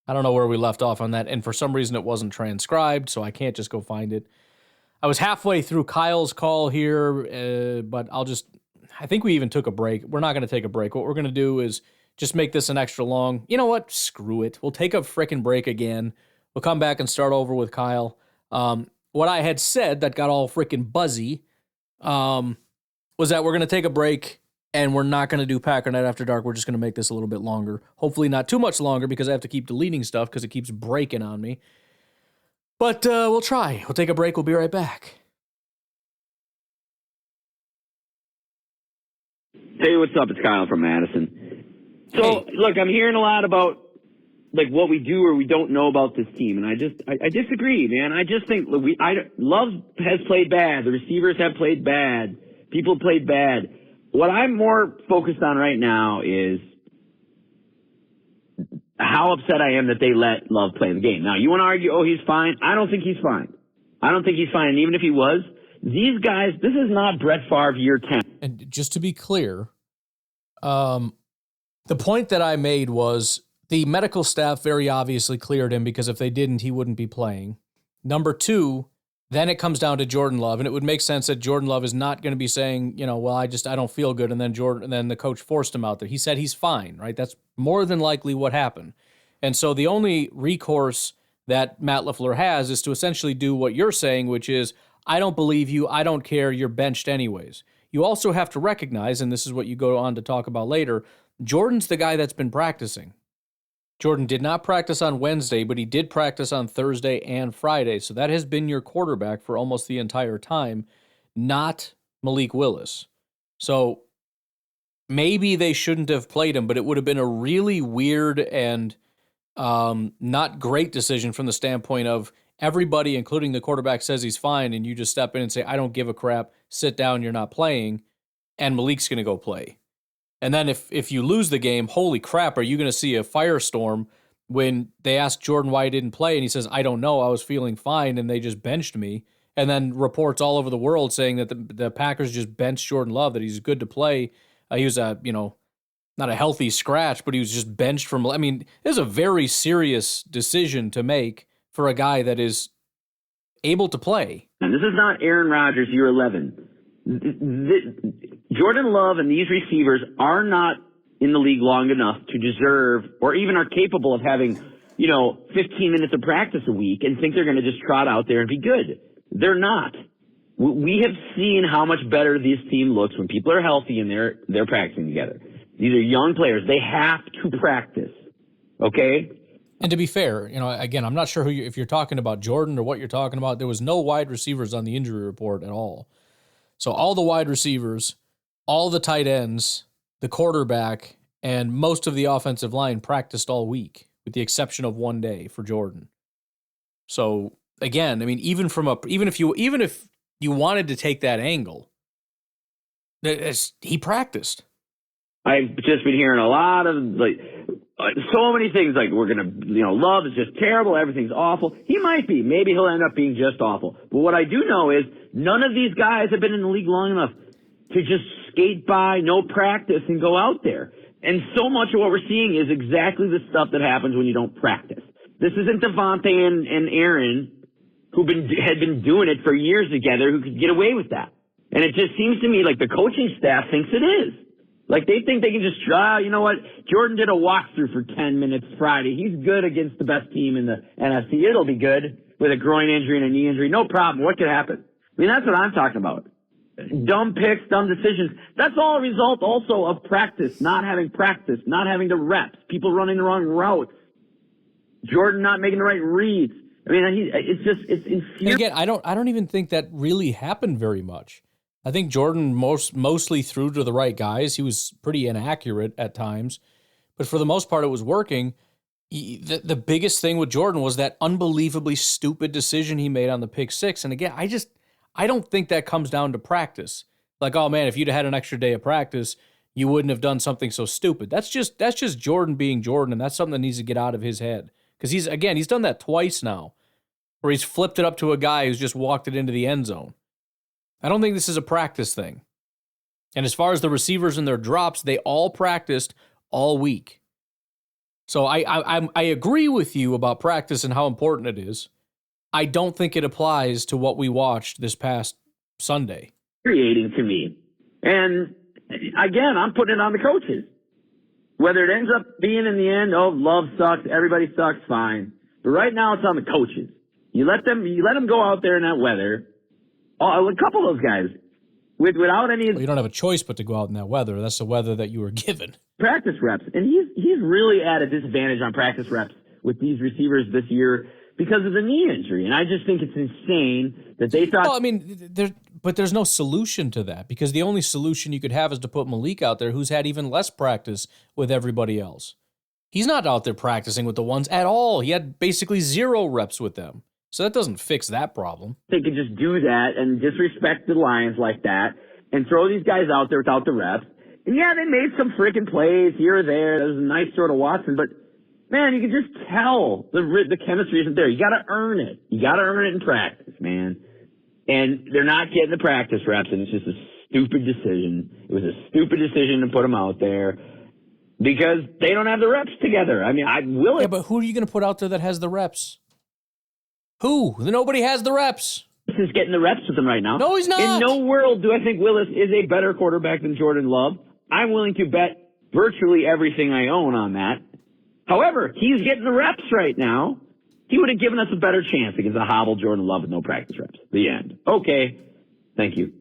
I don't know where we left off on that, and for some reason it wasn't transcribed, so I can't just go find it. I was halfway through Kyle's call here, but I think we even took a break. We're not going to take a break. What we're going to do is just make this an extra long. You know what? Screw it. We'll take a frickin' break again. We'll come back and start over with Kyle. What I had said that got all frickin' buzzy was that we're going to take a break and we're not going to do Packernet After Dark. We're just going to make this a little bit longer. Hopefully not too much longer because I have to keep deleting stuff because it keeps breaking on me. But we'll try. We'll take a break. We'll be right back. Hey, what's up? It's Kyle from Madison. So, Look, I'm hearing a lot about what we do or we don't know about this team, and I disagree, man. I just think Love has played bad. The receivers have played bad. People played bad. What I'm more focused on right now is how upset I am that they let Love play the game. Now, you want to argue, oh, he's fine? I don't think he's fine. And even if he was, these guys, this is not Brett Favre year 10. And just to be clear, the point that I made was the medical staff very obviously cleared him because if they didn't, he wouldn't be playing. Number two, then it comes down to Jordan Love, and it would make sense that Jordan Love is not going to be saying, well, I don't feel good, and then the coach forced him out there. He said he's fine, right? That's more than likely what happened. And so the only recourse that Matt LaFleur has is to essentially do what you're saying, which is, I don't believe you, I don't care, you're benched anyways. You also have to recognize, and this is what you go on to talk about later, Jordan's the guy that's been practicing. Jordan did not practice on Wednesday, but he did practice on Thursday and Friday, so that has been your quarterback for almost the entire time, not Malik Willis. So maybe they shouldn't have played him, but it would have been a really weird and not great decision from the standpoint of everybody, including the quarterback, says he's fine, and you just step in and say, I don't give a crap, sit down, you're not playing, and Malik's going to go play. And then if you lose the game, holy crap, are you going to see a firestorm when they ask Jordan why he didn't play, and he says, I don't know, I was feeling fine, and they just benched me. And then reports all over the world saying that the Packers just benched Jordan Love, that he's good to play. He was not a healthy scratch, but he was just benched from. I mean, this is a very serious decision to make for a guy that is able to play. And this is not Aaron Rodgers year 11. Jordan Love and these receivers are not in the league long enough to deserve or even are capable of having, 15 minutes of practice a week and think they're going to just trot out there and be good. They're not. We have seen how much better this team looks when people are healthy and they're practicing together. These are young players. They have to practice. Okay? And to be fair, again, I'm not sure if you're talking about Jordan or what you're talking about. There was no wide receivers on the injury report at all. So all the wide receivers, all the tight ends, the quarterback, and most of the offensive line practiced all week, with the exception of one day for Jordan. So again, I mean, even if you wanted to take that angle, he practiced. I've just been hearing a lot of so many things like we're going to, Love is just terrible. Everything's awful. He might be. Maybe he'll end up being just awful. But what I do know is none of these guys have been in the league long enough to just skate by, no practice, and go out there. And so much of what we're seeing is exactly the stuff that happens when you don't practice. This isn't Devontae and Aaron who had been doing it for years together who could get away with that. And it just seems to me like the coaching staff thinks it is. Like they think they can just try, you know what? Jordan did a walkthrough for 10 minutes Friday. He's good against the best team in the NFC. It'll be good with a groin injury and a knee injury. No problem. What could happen? I mean, that's what I'm talking about. Dumb picks, dumb decisions. That's all a result also of practice, not having the reps, people running the wrong routes, Jordan not making the right reads. I mean, it's infuriating. Again, I don't even think that really happened very much. I think Jordan mostly threw to the right guys. He was pretty inaccurate at times, but for the most part, it was working. The biggest thing with Jordan was that unbelievably stupid decision he made on the pick six. And again, I don't think that comes down to practice. Like, oh man, if you'd had an extra day of practice, you wouldn't have done something so stupid. That's just Jordan being Jordan, and that's something that needs to get out of his head. Because he's done that twice now, where he's flipped it up to a guy who's just walked it into the end zone. I don't think this is a practice thing. And as far as the receivers and their drops, they all practiced all week. So I agree with you about practice and how important it is. I don't think it applies to what we watched this past Sunday. Creating to me. And again, I'm putting it on the coaches. Whether it ends up being in the end, Love sucks, everybody sucks, fine. But right now it's on the coaches. You let them go out there in that weather. A couple of those guys, without any. Well, you don't have a choice but to go out in that weather. That's the weather that you were given. Practice reps, and he's really at a disadvantage on practice reps with these receivers this year because of the knee injury. And I just think it's insane that they thought. Well, I mean, there's no solution to that because the only solution you could have is to put Malik out there, who's had even less practice with everybody else. He's not out there practicing with the ones at all. He had basically 0 reps with them. So that doesn't fix that problem. They could just do that and disrespect the Lions like that and throw these guys out there without the reps. And yeah, they made some freaking plays here or there. That was a nice sort of Watson, but man, you can just tell the chemistry isn't there. You got to earn it. You got to earn it in practice, man. And they're not getting the practice reps, and it's just a stupid decision. It was a stupid decision to put them out there because they don't have the reps together. I mean, Yeah, but who are you going to put out there that has the reps? Who? Nobody has the reps. Willis is getting the reps with them right now. No, he's not. In no world do I think Willis is a better quarterback than Jordan Love. I'm willing to bet virtually everything I own on that. However, he's getting the reps right now, he would have given us a better chance against a hobbled Jordan Love with no practice reps. The end. Okay. Thank you.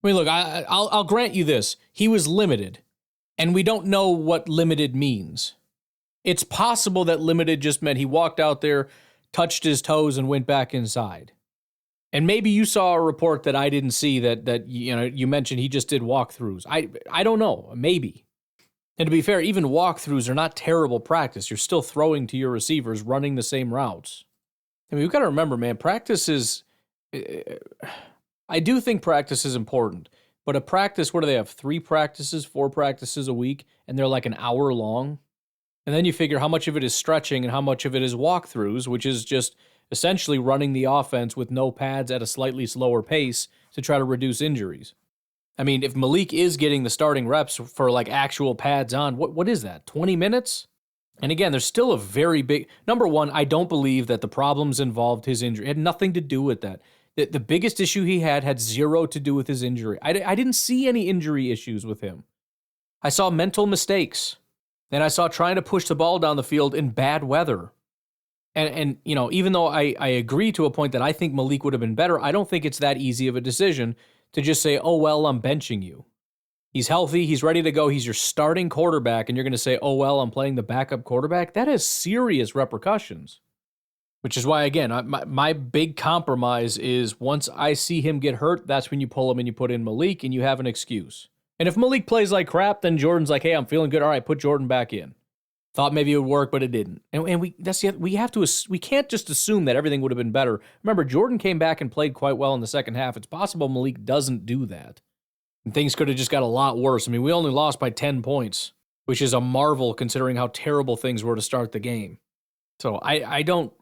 I mean, look, I'll grant you this. He was limited, and we don't know what limited means. It's possible that limited just meant he walked out there, touched his toes, and went back inside. And maybe you saw a report that I didn't see that you mentioned he just did walkthroughs. I don't know. Maybe. And to be fair, even walkthroughs are not terrible practice. You're still throwing to your receivers, running the same routes. I mean, we've got to remember, man, practice is... I do think practice is important, but a practice, what do they have, 4 practices a week, and they're like an hour long? And then you figure how much of it is stretching and how much of it is walkthroughs, which is just essentially running the offense with no pads at a slightly slower pace to try to reduce injuries. I mean, if Malik is getting the starting reps for like actual pads on, what is that, 20 minutes? And again, there's still a very big... Number one, I don't believe that the problems involved his injury. It had nothing to do with that. The biggest issue he had zero to do with his injury. I didn't see any injury issues with him. I saw mental mistakes. And I saw trying to push the ball down the field in bad weather. And even though I agree to a point that I think Malik would have been better, I don't think it's that easy of a decision to just say, oh, well, I'm benching you. He's healthy. He's ready to go. He's your starting quarterback. And you're going to say, oh, well, I'm playing the backup quarterback. That has serious repercussions. Which is why, again, my big compromise is once I see him get hurt, that's when you pull him and you put in Malik and you have an excuse. And if Malik plays like crap, then Jordan's like, hey, I'm feeling good. All right, put Jordan back in. Thought maybe it would work, but it didn't. And we can't just assume that everything would have been better. Remember, Jordan came back and played quite well in the second half. It's possible Malik doesn't do that. And things could have just got a lot worse. I mean, we only lost by 10 points, which is a marvel considering how terrible things were to start the game. So I don't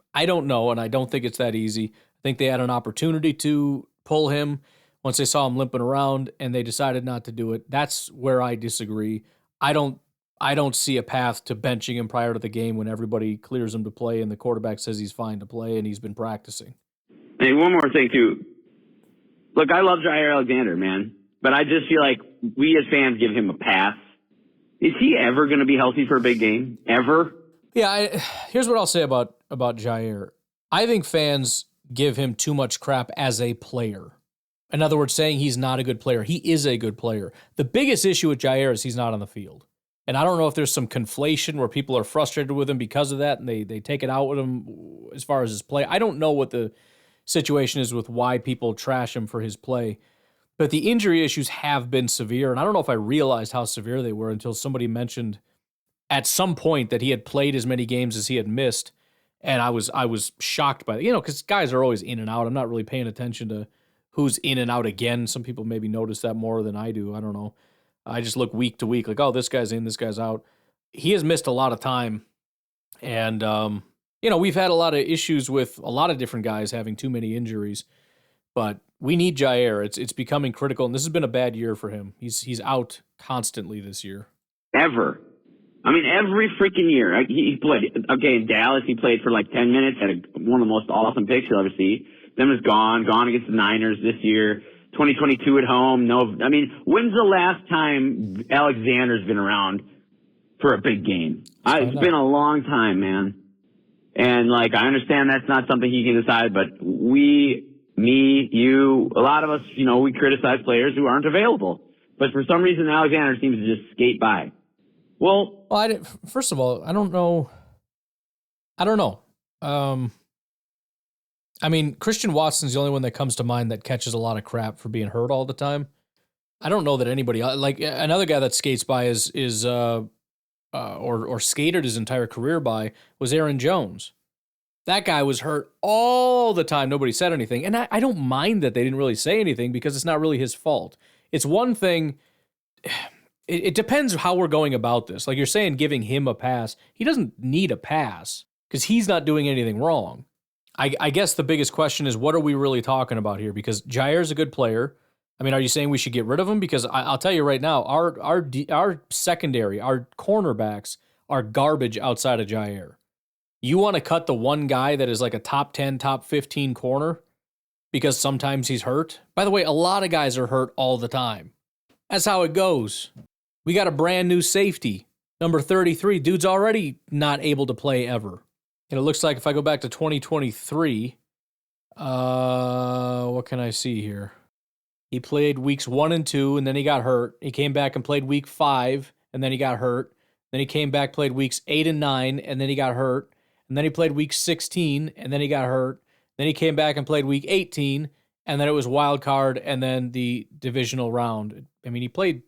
know, and I don't think it's that easy. I think they had an opportunity to pull him once they saw him limping around, and they decided not to do it. That's where I disagree. I don't see a path to benching him prior to the game when everybody clears him to play and the quarterback says he's fine to play and he's been practicing. Hey, one more thing, too. Look, I love Jair Alexander, man, but I just feel like we as fans give him a pass. Is he ever going to be healthy for a big game? Ever? Yeah, here's what I'll say about Jair. I think fans give him too much crap as a player. In other words, saying he's not a good player. He is a good player. The biggest issue with Jair is he's not on the field. And I don't know if there's some conflation where people are frustrated with him because of that and they take it out with him as far as his play. I don't know what the situation is with why people trash him for his play. But the injury issues have been severe, and I don't know if I realized how severe they were until somebody mentioned at some point that he had played as many games as he had missed, and I was shocked by that. Because guys are always in and out. I'm not really paying attention to who's in and out again. Some people maybe notice that more than I do. I don't know. I just look week to week, like, oh, this guy's in, this guy's out. He has missed a lot of time, and we've had a lot of issues with a lot of different guys having too many injuries, but we need Jair. It's becoming critical, and this has been a bad year for him. He's out constantly this year. Ever. I mean, every freaking year. He played, in Dallas, he played for like 10 minutes, had one of the most awesome picks you'll ever see. Then was gone against the Niners this year. 2022 at home. No, I mean, when's the last time Alexander's been around for a big game? It's been a long time, man. And, I understand that's not something he can decide, but me, you, a lot of us, we criticize players who aren't available. But for some reason, Alexander seems to just skate by. Well, first of all, I don't know. I mean, Christian Watson's the only one that comes to mind that catches a lot of crap for being hurt all the time. I don't know that anybody, like another guy that skates by or skated his entire career by was Aaron Jones. That guy was hurt all the time. Nobody said anything. And I don't mind that they didn't really say anything because it's not really his fault. It's one thing. It depends how we're going about this. Like you're saying, giving him a pass. He doesn't need a pass because he's not doing anything wrong. I guess the biggest question is, what are we really talking about here? Because Jair's a good player. I mean, are you saying we should get rid of him? Because I'll tell you right now, our secondary, our cornerbacks are garbage outside of Jair. You want to cut the one guy that is like a top 10, top 15 corner because sometimes he's hurt? By the way, a lot of guys are hurt all the time. That's how it goes. We got a brand new safety, number 33. Dude's already not able to play ever. And it looks like if I go back to 2023, what can I see here? He played weeks 1 and 2, and then he got hurt. He came back and played week 5, and then he got hurt. Then he came back, played weeks 8 and 9, and then he got hurt. And then he played week 16, and then he got hurt. Then he came back and played week 18, and then it was wild card, and then the divisional round. I mean, he played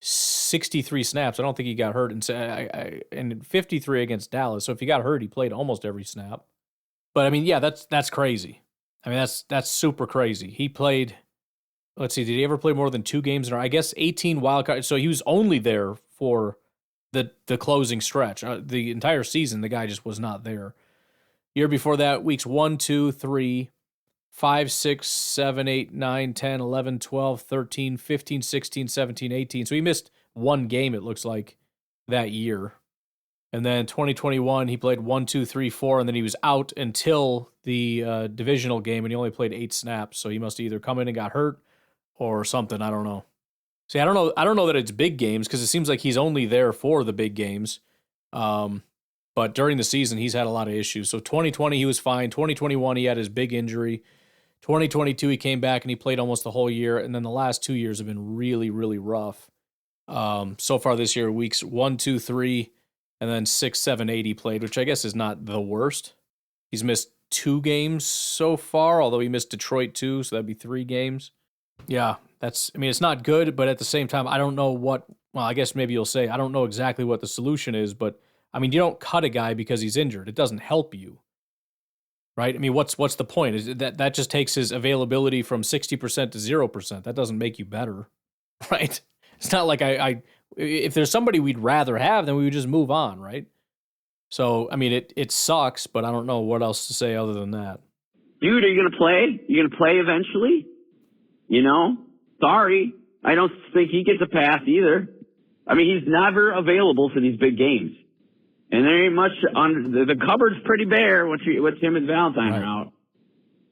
63 snaps. I don't think he got hurt, and 53 against Dallas. So if he got hurt, he played almost every snap. But I mean, yeah, that's crazy. I mean, that's super crazy. He played. Let's see, did he ever play more than 2 games in a row? I guess 18 wild card. So he was only there for the closing stretch. The entire season, the guy just was not there. Year before that, weeks 1, 2, 3, 5, 6, 7, 8, 9, 10, 11, 12, 13, 15, 16, 17, 18. So he missed 1 game, it looks like, that year. And then 2021, he played 1, 2, 3, 4, and then he was out until the divisional game, and he only played 8 snaps. So he must have either come in and got hurt or something. I don't know. See, I don't know that it's big games because it seems like he's only there for the big games. But during the season, he's had a lot of issues. So 2020, he was fine. 2021, he had his big injury. 2022, he came back and he played almost the whole year. And then the last 2 years have been really, really rough. So far this year, weeks 1, 2, 3, and then 6, 7, 8 he played, which I guess is not the worst. He's missed 2 games so far, although he missed Detroit too, so that'd be 3 games. Yeah, it's not good, but at the same time, I don't know well, I guess maybe you'll say, I don't know exactly what the solution is, but I mean, you don't cut a guy because he's injured. It doesn't help you, right? I mean, what's the point? Is that just takes his availability from 60% to 0%. That doesn't make you better, right? It's not like if there's somebody we'd rather have, then we would just move on, right? So, I mean, it sucks, but I don't know what else to say other than that. Dude, are you going to play? You going to play eventually? You know? Sorry. I don't think he gets a pass either. I mean, he's never available for these big games. And there ain't much on the cupboard's pretty bare once him and Valentine are out.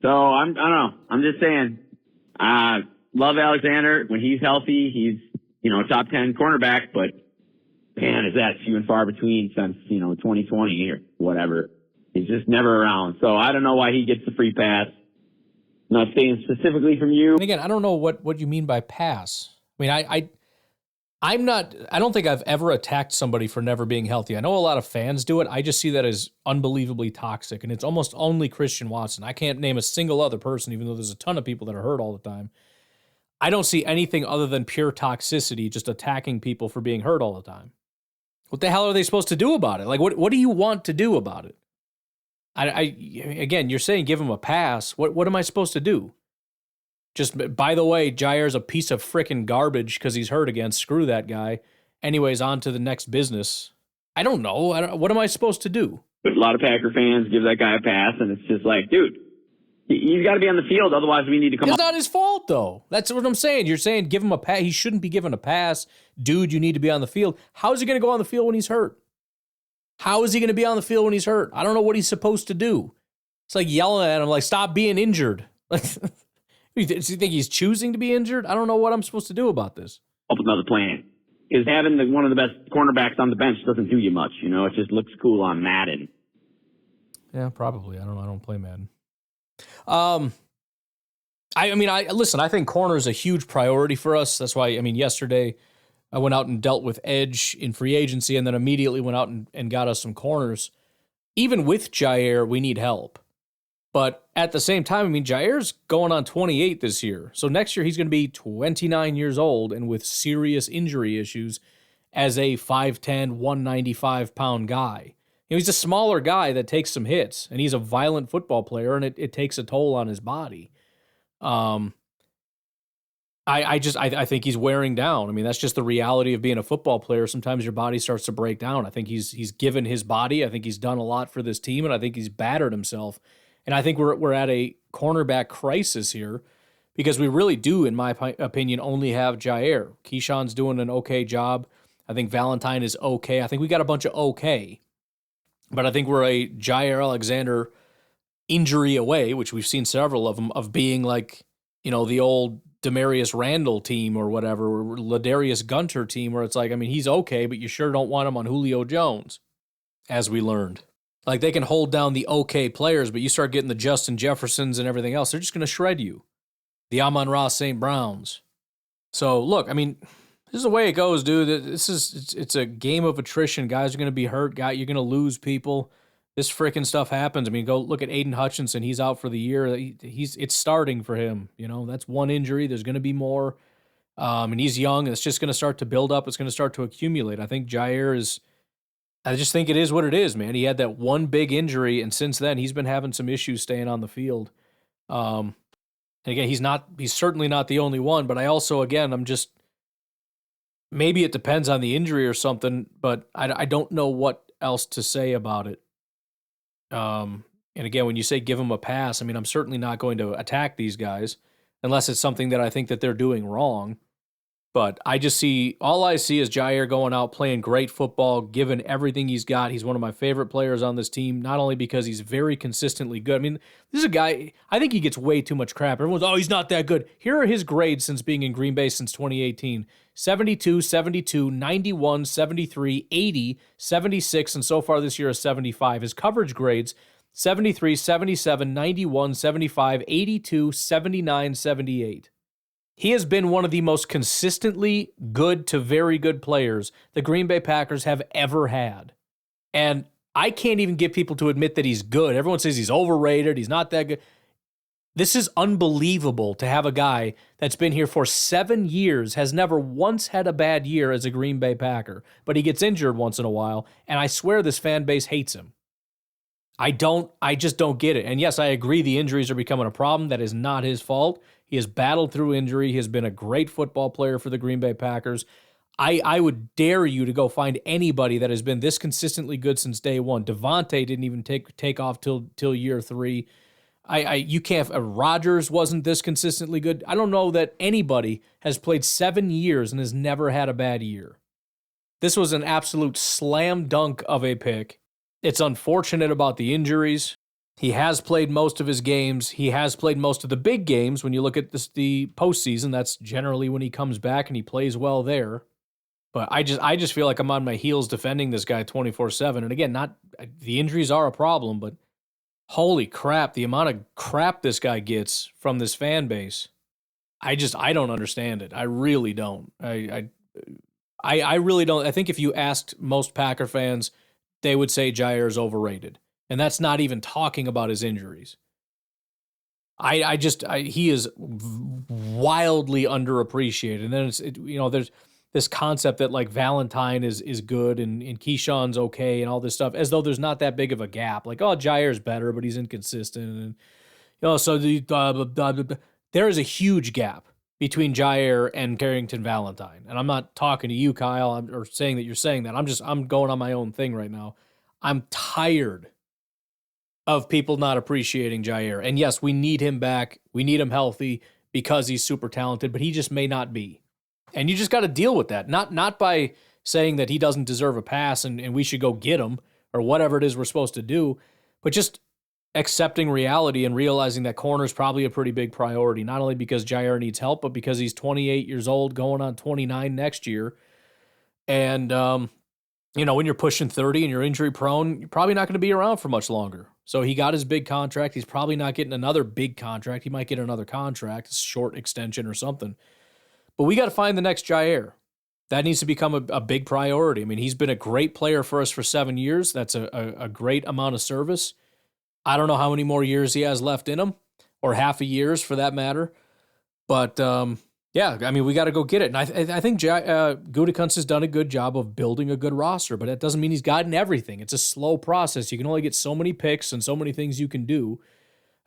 So I don't know. I'm just saying, love Alexander. When he's healthy, he's, a top 10 cornerback, but man, is that few and far between since, 2020 or whatever. He's just never around. So I don't know why he gets the free pass. Not saying specifically from you. And again, I don't know what you mean by pass. I mean, I don't think I've ever attacked somebody for never being healthy. I know a lot of fans do it. I just see that as unbelievably toxic, and it's almost only Christian Watson. I can't name a single other person, even though there's a ton of people that are hurt all the time. I don't see anything other than pure toxicity, just attacking people for being hurt all the time. What the hell are they supposed to do about it? Like, what do you want to do about it? Again, you're saying give him a pass. What am I supposed to do? Just, by the way, Jair's a piece of frickin' garbage because he's hurt again. Screw that guy. Anyways, on to the next business. I don't know. What am I supposed to do? But a lot of Packer fans give that guy a pass, and it's just like, dude, he's got to be on the field. Otherwise, we need to come. It's not his fault, though. That's what I'm saying. You're saying give him a pass. He shouldn't be given a pass. Dude, you need to be on the field. How is he going to go on the field when he's hurt? How is he going to be on the field when he's hurt? I don't know what he's supposed to do. It's like yelling at him, like, stop being injured. Like, does he think he's choosing to be injured? I don't know what I'm supposed to do about this. Up another plan. Because having one of the best cornerbacks on the bench doesn't do you much. It just looks cool on Madden. Yeah, probably. I don't play Madden. Listen, I think corner is a huge priority for us. That's why, yesterday I went out and dealt with edge in free agency and then immediately went out and got us some corners. Even with Jair, we need help. But at the same time, Jair's going on 28 this year. So next year he's going to be 29 years old and with serious injury issues as a 5'10", 195-pound guy. He's a smaller guy that takes some hits, and he's a violent football player, and it takes a toll on his body. I think he's wearing down. That's just the reality of being a football player. Sometimes your body starts to break down. I think he's given his body. I think he's done a lot for this team, and I think he's battered himself. And I think we're at a cornerback crisis here because we really do, in my opinion, only have Jair. Keyshawn's doing an okay job. I think Valentine is okay. I think we got a bunch of okay. But I think we're a Jair Alexander injury away, which we've seen several of them, of being like, the old Demarius Randall team or whatever, or Ladarius Gunter team, where it's like, he's okay, but you sure don't want him on Julio Jones, as we learned. Like, they can hold down the okay players, but you start getting the Justin Jeffersons and everything else, they're just going to shred you. The Amon-Ra St. Browns. So, look, I mean, this is the way it goes, dude. It's a game of attrition. Guys are going to be hurt. You're going to lose people. This freaking stuff happens. I mean, go look at Aiden Hutchinson. He's out for the year. It's starting for him. You know, that's one injury. There's going to be more. And he's young. It's just going to start to build up. It's going to start to accumulate. I think Jair is. I just think it is what it is, man. He had that one big injury, and since then he's been having some issues staying on the field. And again, he's certainly not the only one. But I also, again, maybe it depends on the injury or something. But I don't know what else to say about it. And again, when you say give them a pass, I mean, I'm certainly not going to attack these guys unless it's something that I think that they're doing wrong. But all I see is Jair going out, playing great football, giving everything he's got. He's one of my favorite players on this team, not only because he's very consistently good. I mean, this is a guy, I think he gets way too much crap. Everyone's, he's not that good. Here are his grades since being in Green Bay since 2018. 72, 72, 91, 73, 80, 76, and so far this year is 75. His coverage grades, 73, 77, 91, 75, 82, 79, 78. He has been one of the most consistently good to very good players the Green Bay Packers have ever had. And I can't even get people to admit that he's good. Everyone says he's overrated, he's not that good. This is unbelievable to have a guy that's been here for 7 years, has never once had a bad year as a Green Bay Packer, but he gets injured once in a while, and I swear this fan base hates him. I just don't get it. And yes, I agree the injuries are becoming a problem. That is not his fault. He has battled through injury. He has been a great football player for the Green Bay Packers. I would dare you to go find anybody that has been this consistently good since day one. Devontae didn't even take off till year 3. You can't. Rodgers wasn't this consistently good. I don't know that anybody has played 7 years and has never had a bad year. This was an absolute slam dunk of a pick. It's unfortunate about the injuries. He has played most of his games. He has played most of the big games. When you look at the postseason, that's generally when he comes back and he plays well there. But I just feel like I'm on my heels defending this guy 24/7. And again, the injuries are a problem, but holy crap, the amount of crap this guy gets from this fan base. I don't understand it. I really don't. I really don't. I think if you asked most Packer fans, they would say Jair is overrated. And that's not even talking about his injuries. He is wildly underappreciated. And then there's this concept that like Valentine is good and Keyshawn's okay and all this stuff, as though there's not that big of a gap. Like, Jair's better, but he's inconsistent. And so there is a huge gap between Jair and Carrington Valentine. And I'm not talking to you, Kyle, or saying that you're saying that. I'm going on my own thing right now. I'm tired of people not appreciating Jair. And yes, we need him back. We need him healthy because he's super talented, but he just may not be. And you just got to deal with that. Not by saying that he doesn't deserve a pass and we should go get him or whatever it is we're supposed to do, but just accepting reality and realizing that corner is probably a pretty big priority, not only because Jair needs help, but because he's 28 years old, going on 29 next year. And, when you're pushing 30 and you're injury prone, you're probably not going to be around for much longer. So he got his big contract. He's probably not getting another big contract. He might get another contract, a short extension or something. But we got to find the next Jair. That needs to become a big priority. I mean, he's been a great player for us for 7 years. That's a great amount of service. I don't know how many more years he has left in him, or half a years for that matter. But yeah, I mean, we got to go get it. And I think Gutekunst has done a good job of building a good roster, but that doesn't mean he's gotten everything. It's a slow process. You can only get so many picks and so many things you can do.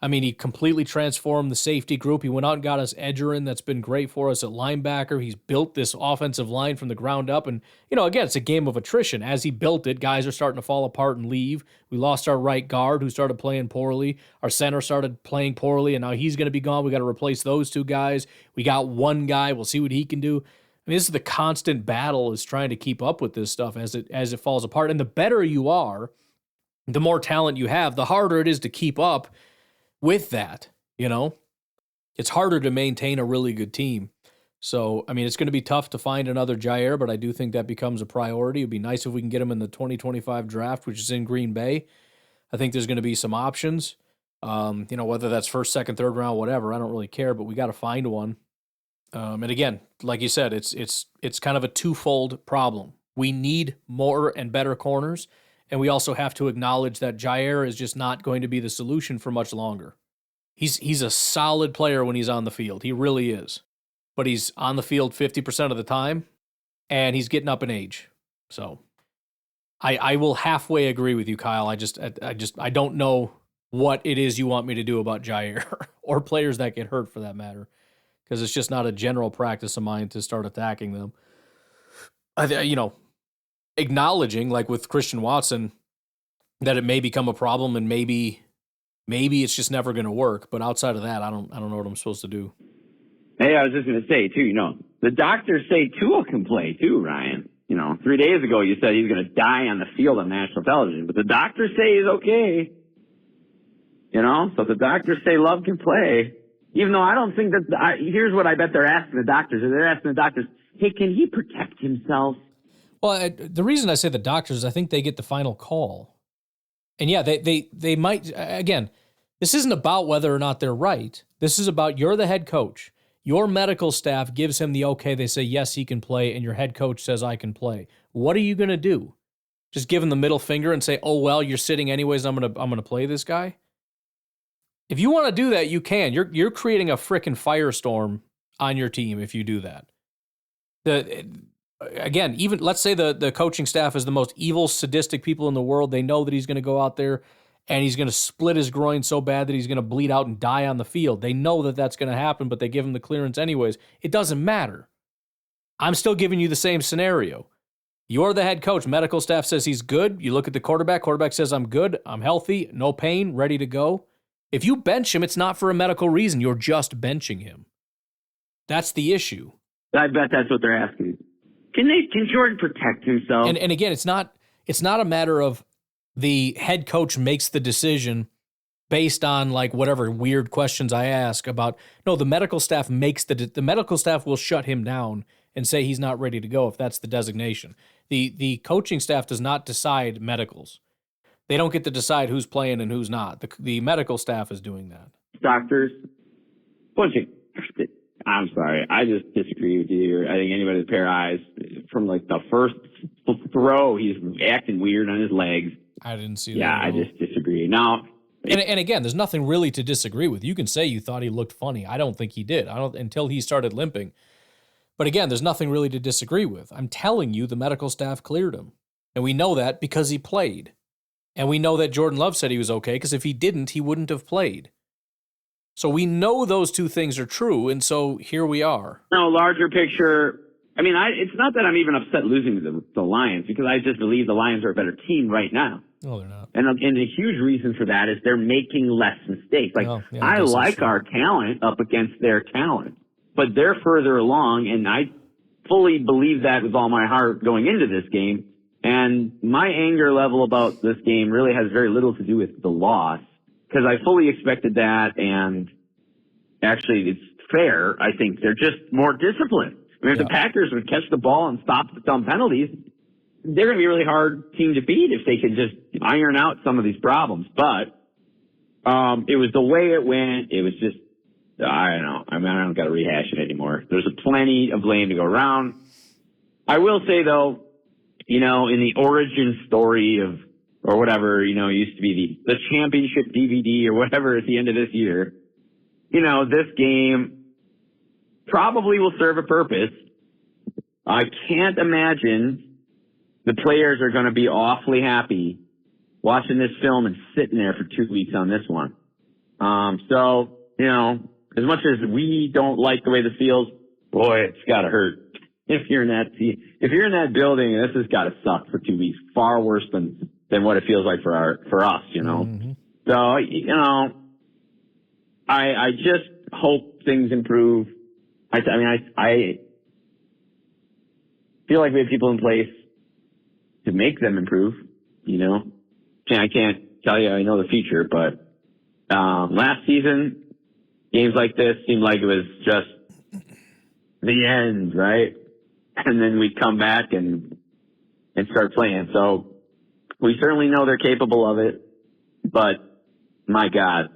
I mean, he completely transformed the safety group. He went out and got us Edgerrin. That's been great for us at linebacker. He's built this offensive line from the ground up. And, again, it's a game of attrition. As he built it, guys are starting to fall apart and leave. We lost our right guard, who started playing poorly. Our center started playing poorly, and now he's going to be gone. We got to replace those two guys. We got one guy. We'll see what he can do. I mean, this is the constant battle, is trying to keep up with this stuff as it falls apart. And the better you are, the more talent you have, the harder it is to keep up with that. It's harder to maintain a really good team. So, I mean, it's going to be tough to find another Jair, but I do think that becomes a priority. It'd be nice if we can get him in the 2025 draft, which is in Green Bay. I think there's going to be some options. Whether that's first, second, third round, whatever, I don't really care, but we got to find one. And again, like you said, it's kind of a twofold problem. We need more and better corners, and we also have to acknowledge that Jair is just not going to be the solution for much longer. He's a solid player when he's on the field. He really is. But he's on the field 50% of the time, and he's getting up in age. So I will halfway agree with you, Kyle. I don't know what it is you want me to do about Jair or players that get hurt for that matter, because it's just not a general practice of mine to start attacking them. Acknowledging, like with Christian Watson, that it may become a problem and maybe it's just never going to work. But outside of that, I don't know what I'm supposed to do. Hey, I was just going to say, too, the doctors say Tua can play, too, Ryan. 3 days ago you said he's going to die on the field on national television, but the doctors say he's okay. So the doctors say Love can play, even though I don't think that. Here's what I bet they're asking the doctors. They're asking the doctors, hey, can he protect himself? Well, the reason I say the doctors is I think they get the final call. And yeah, they might, again, this isn't about whether or not they're right. This is about you're the head coach. Your medical staff gives him the okay. They say, yes, he can play, and your head coach says, I can play. What are you going to do? Just give him the middle finger and say, oh, well, you're sitting anyways, I'm gonna play this guy? If you want to do that, you can. You're creating a frickin' firestorm on your team if you do that. Again, even let's say the coaching staff is the most evil, sadistic people in the world. They know that he's going to go out there and he's going to split his groin so bad that he's going to bleed out and die on the field. They know that that's going to happen, but they give him the clearance anyways. It doesn't matter. I'm still giving you the same scenario. You're the head coach. Medical staff says he's good. You look at the quarterback. Quarterback says, I'm good. I'm healthy. No pain. Ready to go. If you bench him, it's not for a medical reason. You're just benching him. That's the issue. I bet that's what they're asking. Can Jordan protect himself? And again, it's not a matter of the head coach makes the decision based on like whatever weird questions I ask about. No, the medical staff makes the medical staff will shut him down and say he's not ready to go if that's the designation. The coaching staff does not decide medicals. They don't get to decide who's playing and who's not. The medical staff is doing that. Doctors, I'm sorry. I just disagree with you here. I think anybody with a pair of eyes, from like the first throw, he's acting weird on his legs. I didn't see that. Yeah, I just disagree. Now, and again, there's nothing really to disagree with. You can say you thought he looked funny. I don't think he did. Until he started limping. But again, there's nothing really to disagree with. I'm telling you, the medical staff cleared him. And we know that because he played. And we know that Jordan Love said he was okay, because if he didn't, he wouldn't have played. So we know those two things are true, and so here we are. No, larger picture, I mean, it's not that I'm even upset losing to the Lions, because I just believe the Lions are a better team right now. No, they're not. And a huge reason for that is they're making less mistakes. I like our talent up against their talent, but they're further along, and I fully believe that with all my heart going into this game. And my anger level about this game really has very little to do with the loss, because I fully expected that, and actually it's fair. I think they're just more disciplined. I mean, if the Packers would catch the ball and stop the dumb penalties, they're going to be a really hard team to beat if they can just iron out some of these problems. But it was the way it went. It was just, I don't know. I mean, I don't got to rehash it anymore. There's plenty of blame to go around. I will say, though, in the origin story of, or whatever, it used to be the championship DVD or whatever at the end of this year, this game probably will serve a purpose. I can't imagine the players are going to be awfully happy watching this film and sitting there for 2 weeks on this one. So, as much as we don't like the way this feels, boy, it's got to hurt. If you're in that building, this has got to suck for 2 weeks, far worse than what it feels like for us, Mm-hmm. So, I just hope things improve. I feel like we have people in place to make them improve, I can't tell you I know the future, but last season, games like this seemed like it was just the end, right? And then we'd come back and start playing. So we certainly know they're capable of it. but my God,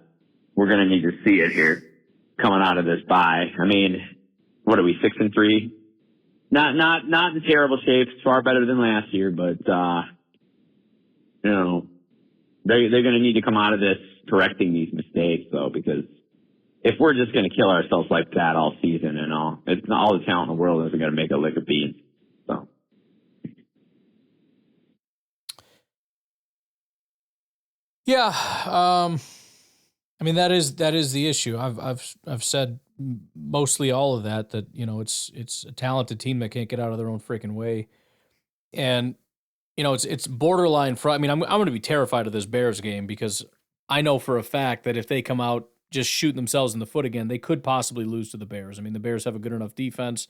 we're going to need to see it here coming out of this bye. I mean, what are we, 6-3? Not in terrible shape. It's far better than last year, but, you know, they're going to need to come out of this correcting these mistakes, though, because if we're just going to kill ourselves like that all season and all the talent in the world isn't going to make a lick of beans. So. Yeah. I mean, that is the issue. I've said mostly all of that, you know, it's a talented team that can't get out of their own freaking way. And, you know, it's borderline I mean, I'm going to be terrified of this Bears game because I know for a fact that if they come out just shooting themselves in the foot again, they could possibly lose to the Bears. I mean, the Bears have a good enough defense.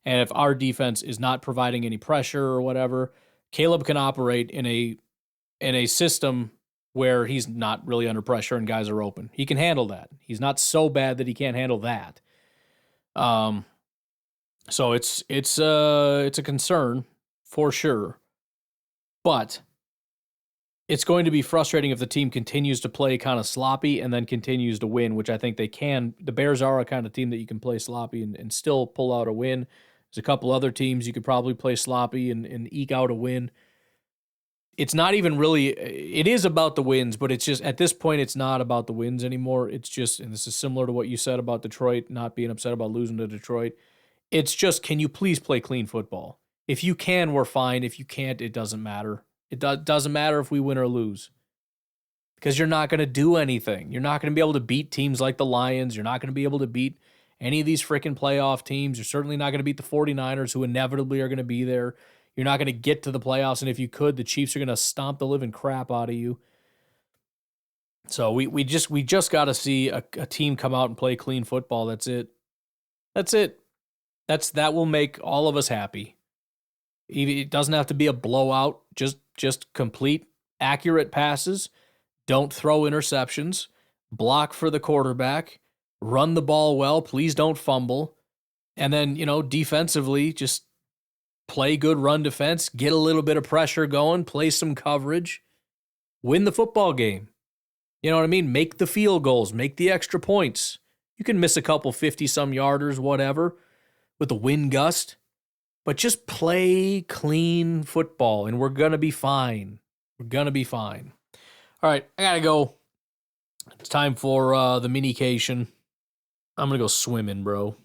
And if our defense is not providing any pressure or whatever, Caleb can operate in a system where he's not really under pressure and guys are open. He can handle that. He's not so bad that he can't handle that. So it's a concern for sure. But it's going to be frustrating if the team continues to play kind of sloppy and then continues to win, which I think they can. The Bears are a kind of team that you can play sloppy and still pull out a win. There's a couple other teams you could probably play sloppy and eke out a win. It's not even really, it is about the wins, but it's just, at this point, it's not about the wins anymore. It's just, and this is similar to what you said about Detroit, not being upset about losing to Detroit. It's just, can you please play clean football? If you can, we're fine. If you can't, it doesn't matter. It doesn't matter if we win or lose because you're not going to do anything. You're not going to be able to beat teams like the Lions. You're not going to be able to beat any of these freaking playoff teams. You're certainly not going to beat the 49ers, who inevitably are going to be there. You're not going to get to the playoffs, and if you could, the Chiefs are going to stomp the living crap out of you. So we just got to see a team come out and play clean football. That's it. That will make all of us happy. It doesn't have to be a blowout. Just complete, accurate passes. Don't throw interceptions. Block for the quarterback. Run the ball well. Please don't fumble. And then, you know, defensively, just play good run defense. Get a little bit of pressure going. Play some coverage. Win the football game. You know what I mean? Make the field goals. Make the extra points. You can miss a couple 50-some yarders, whatever, with the wind gust. But just play clean football, and we're going to be fine. We're going to be fine. All right, I got to go. It's time for the mini-cation. I'm going to go swimming, bro.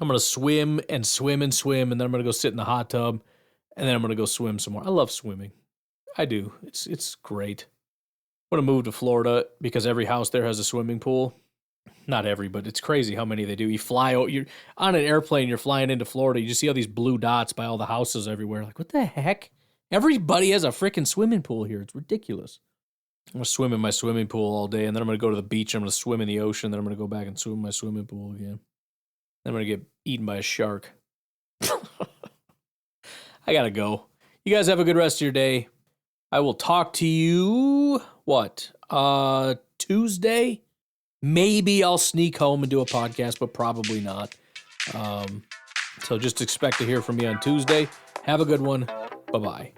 I'm going to swim and swim and swim, and then I'm going to go sit in the hot tub, and then I'm going to go swim some more. I love swimming. I do. It's great. I'm going to move to Florida because every house there has a swimming pool. Not every, but it's crazy how many they do. You're on an airplane, you're flying into Florida, you just see all these blue dots by all the houses everywhere. Like, what the heck? Everybody has a freaking swimming pool here. It's ridiculous. I'm going to swim in my swimming pool all day, and then I'm going to go to the beach. I'm going to swim in the ocean. Then I'm going to go back and swim in my swimming pool again. Then I'm going to get eaten by a shark. I got to go. You guys have a good rest of your day. I will talk to you, Tuesday? Maybe I'll sneak home and do a podcast, but probably not. So just expect to hear from me on Tuesday. Have a good one. Bye-bye.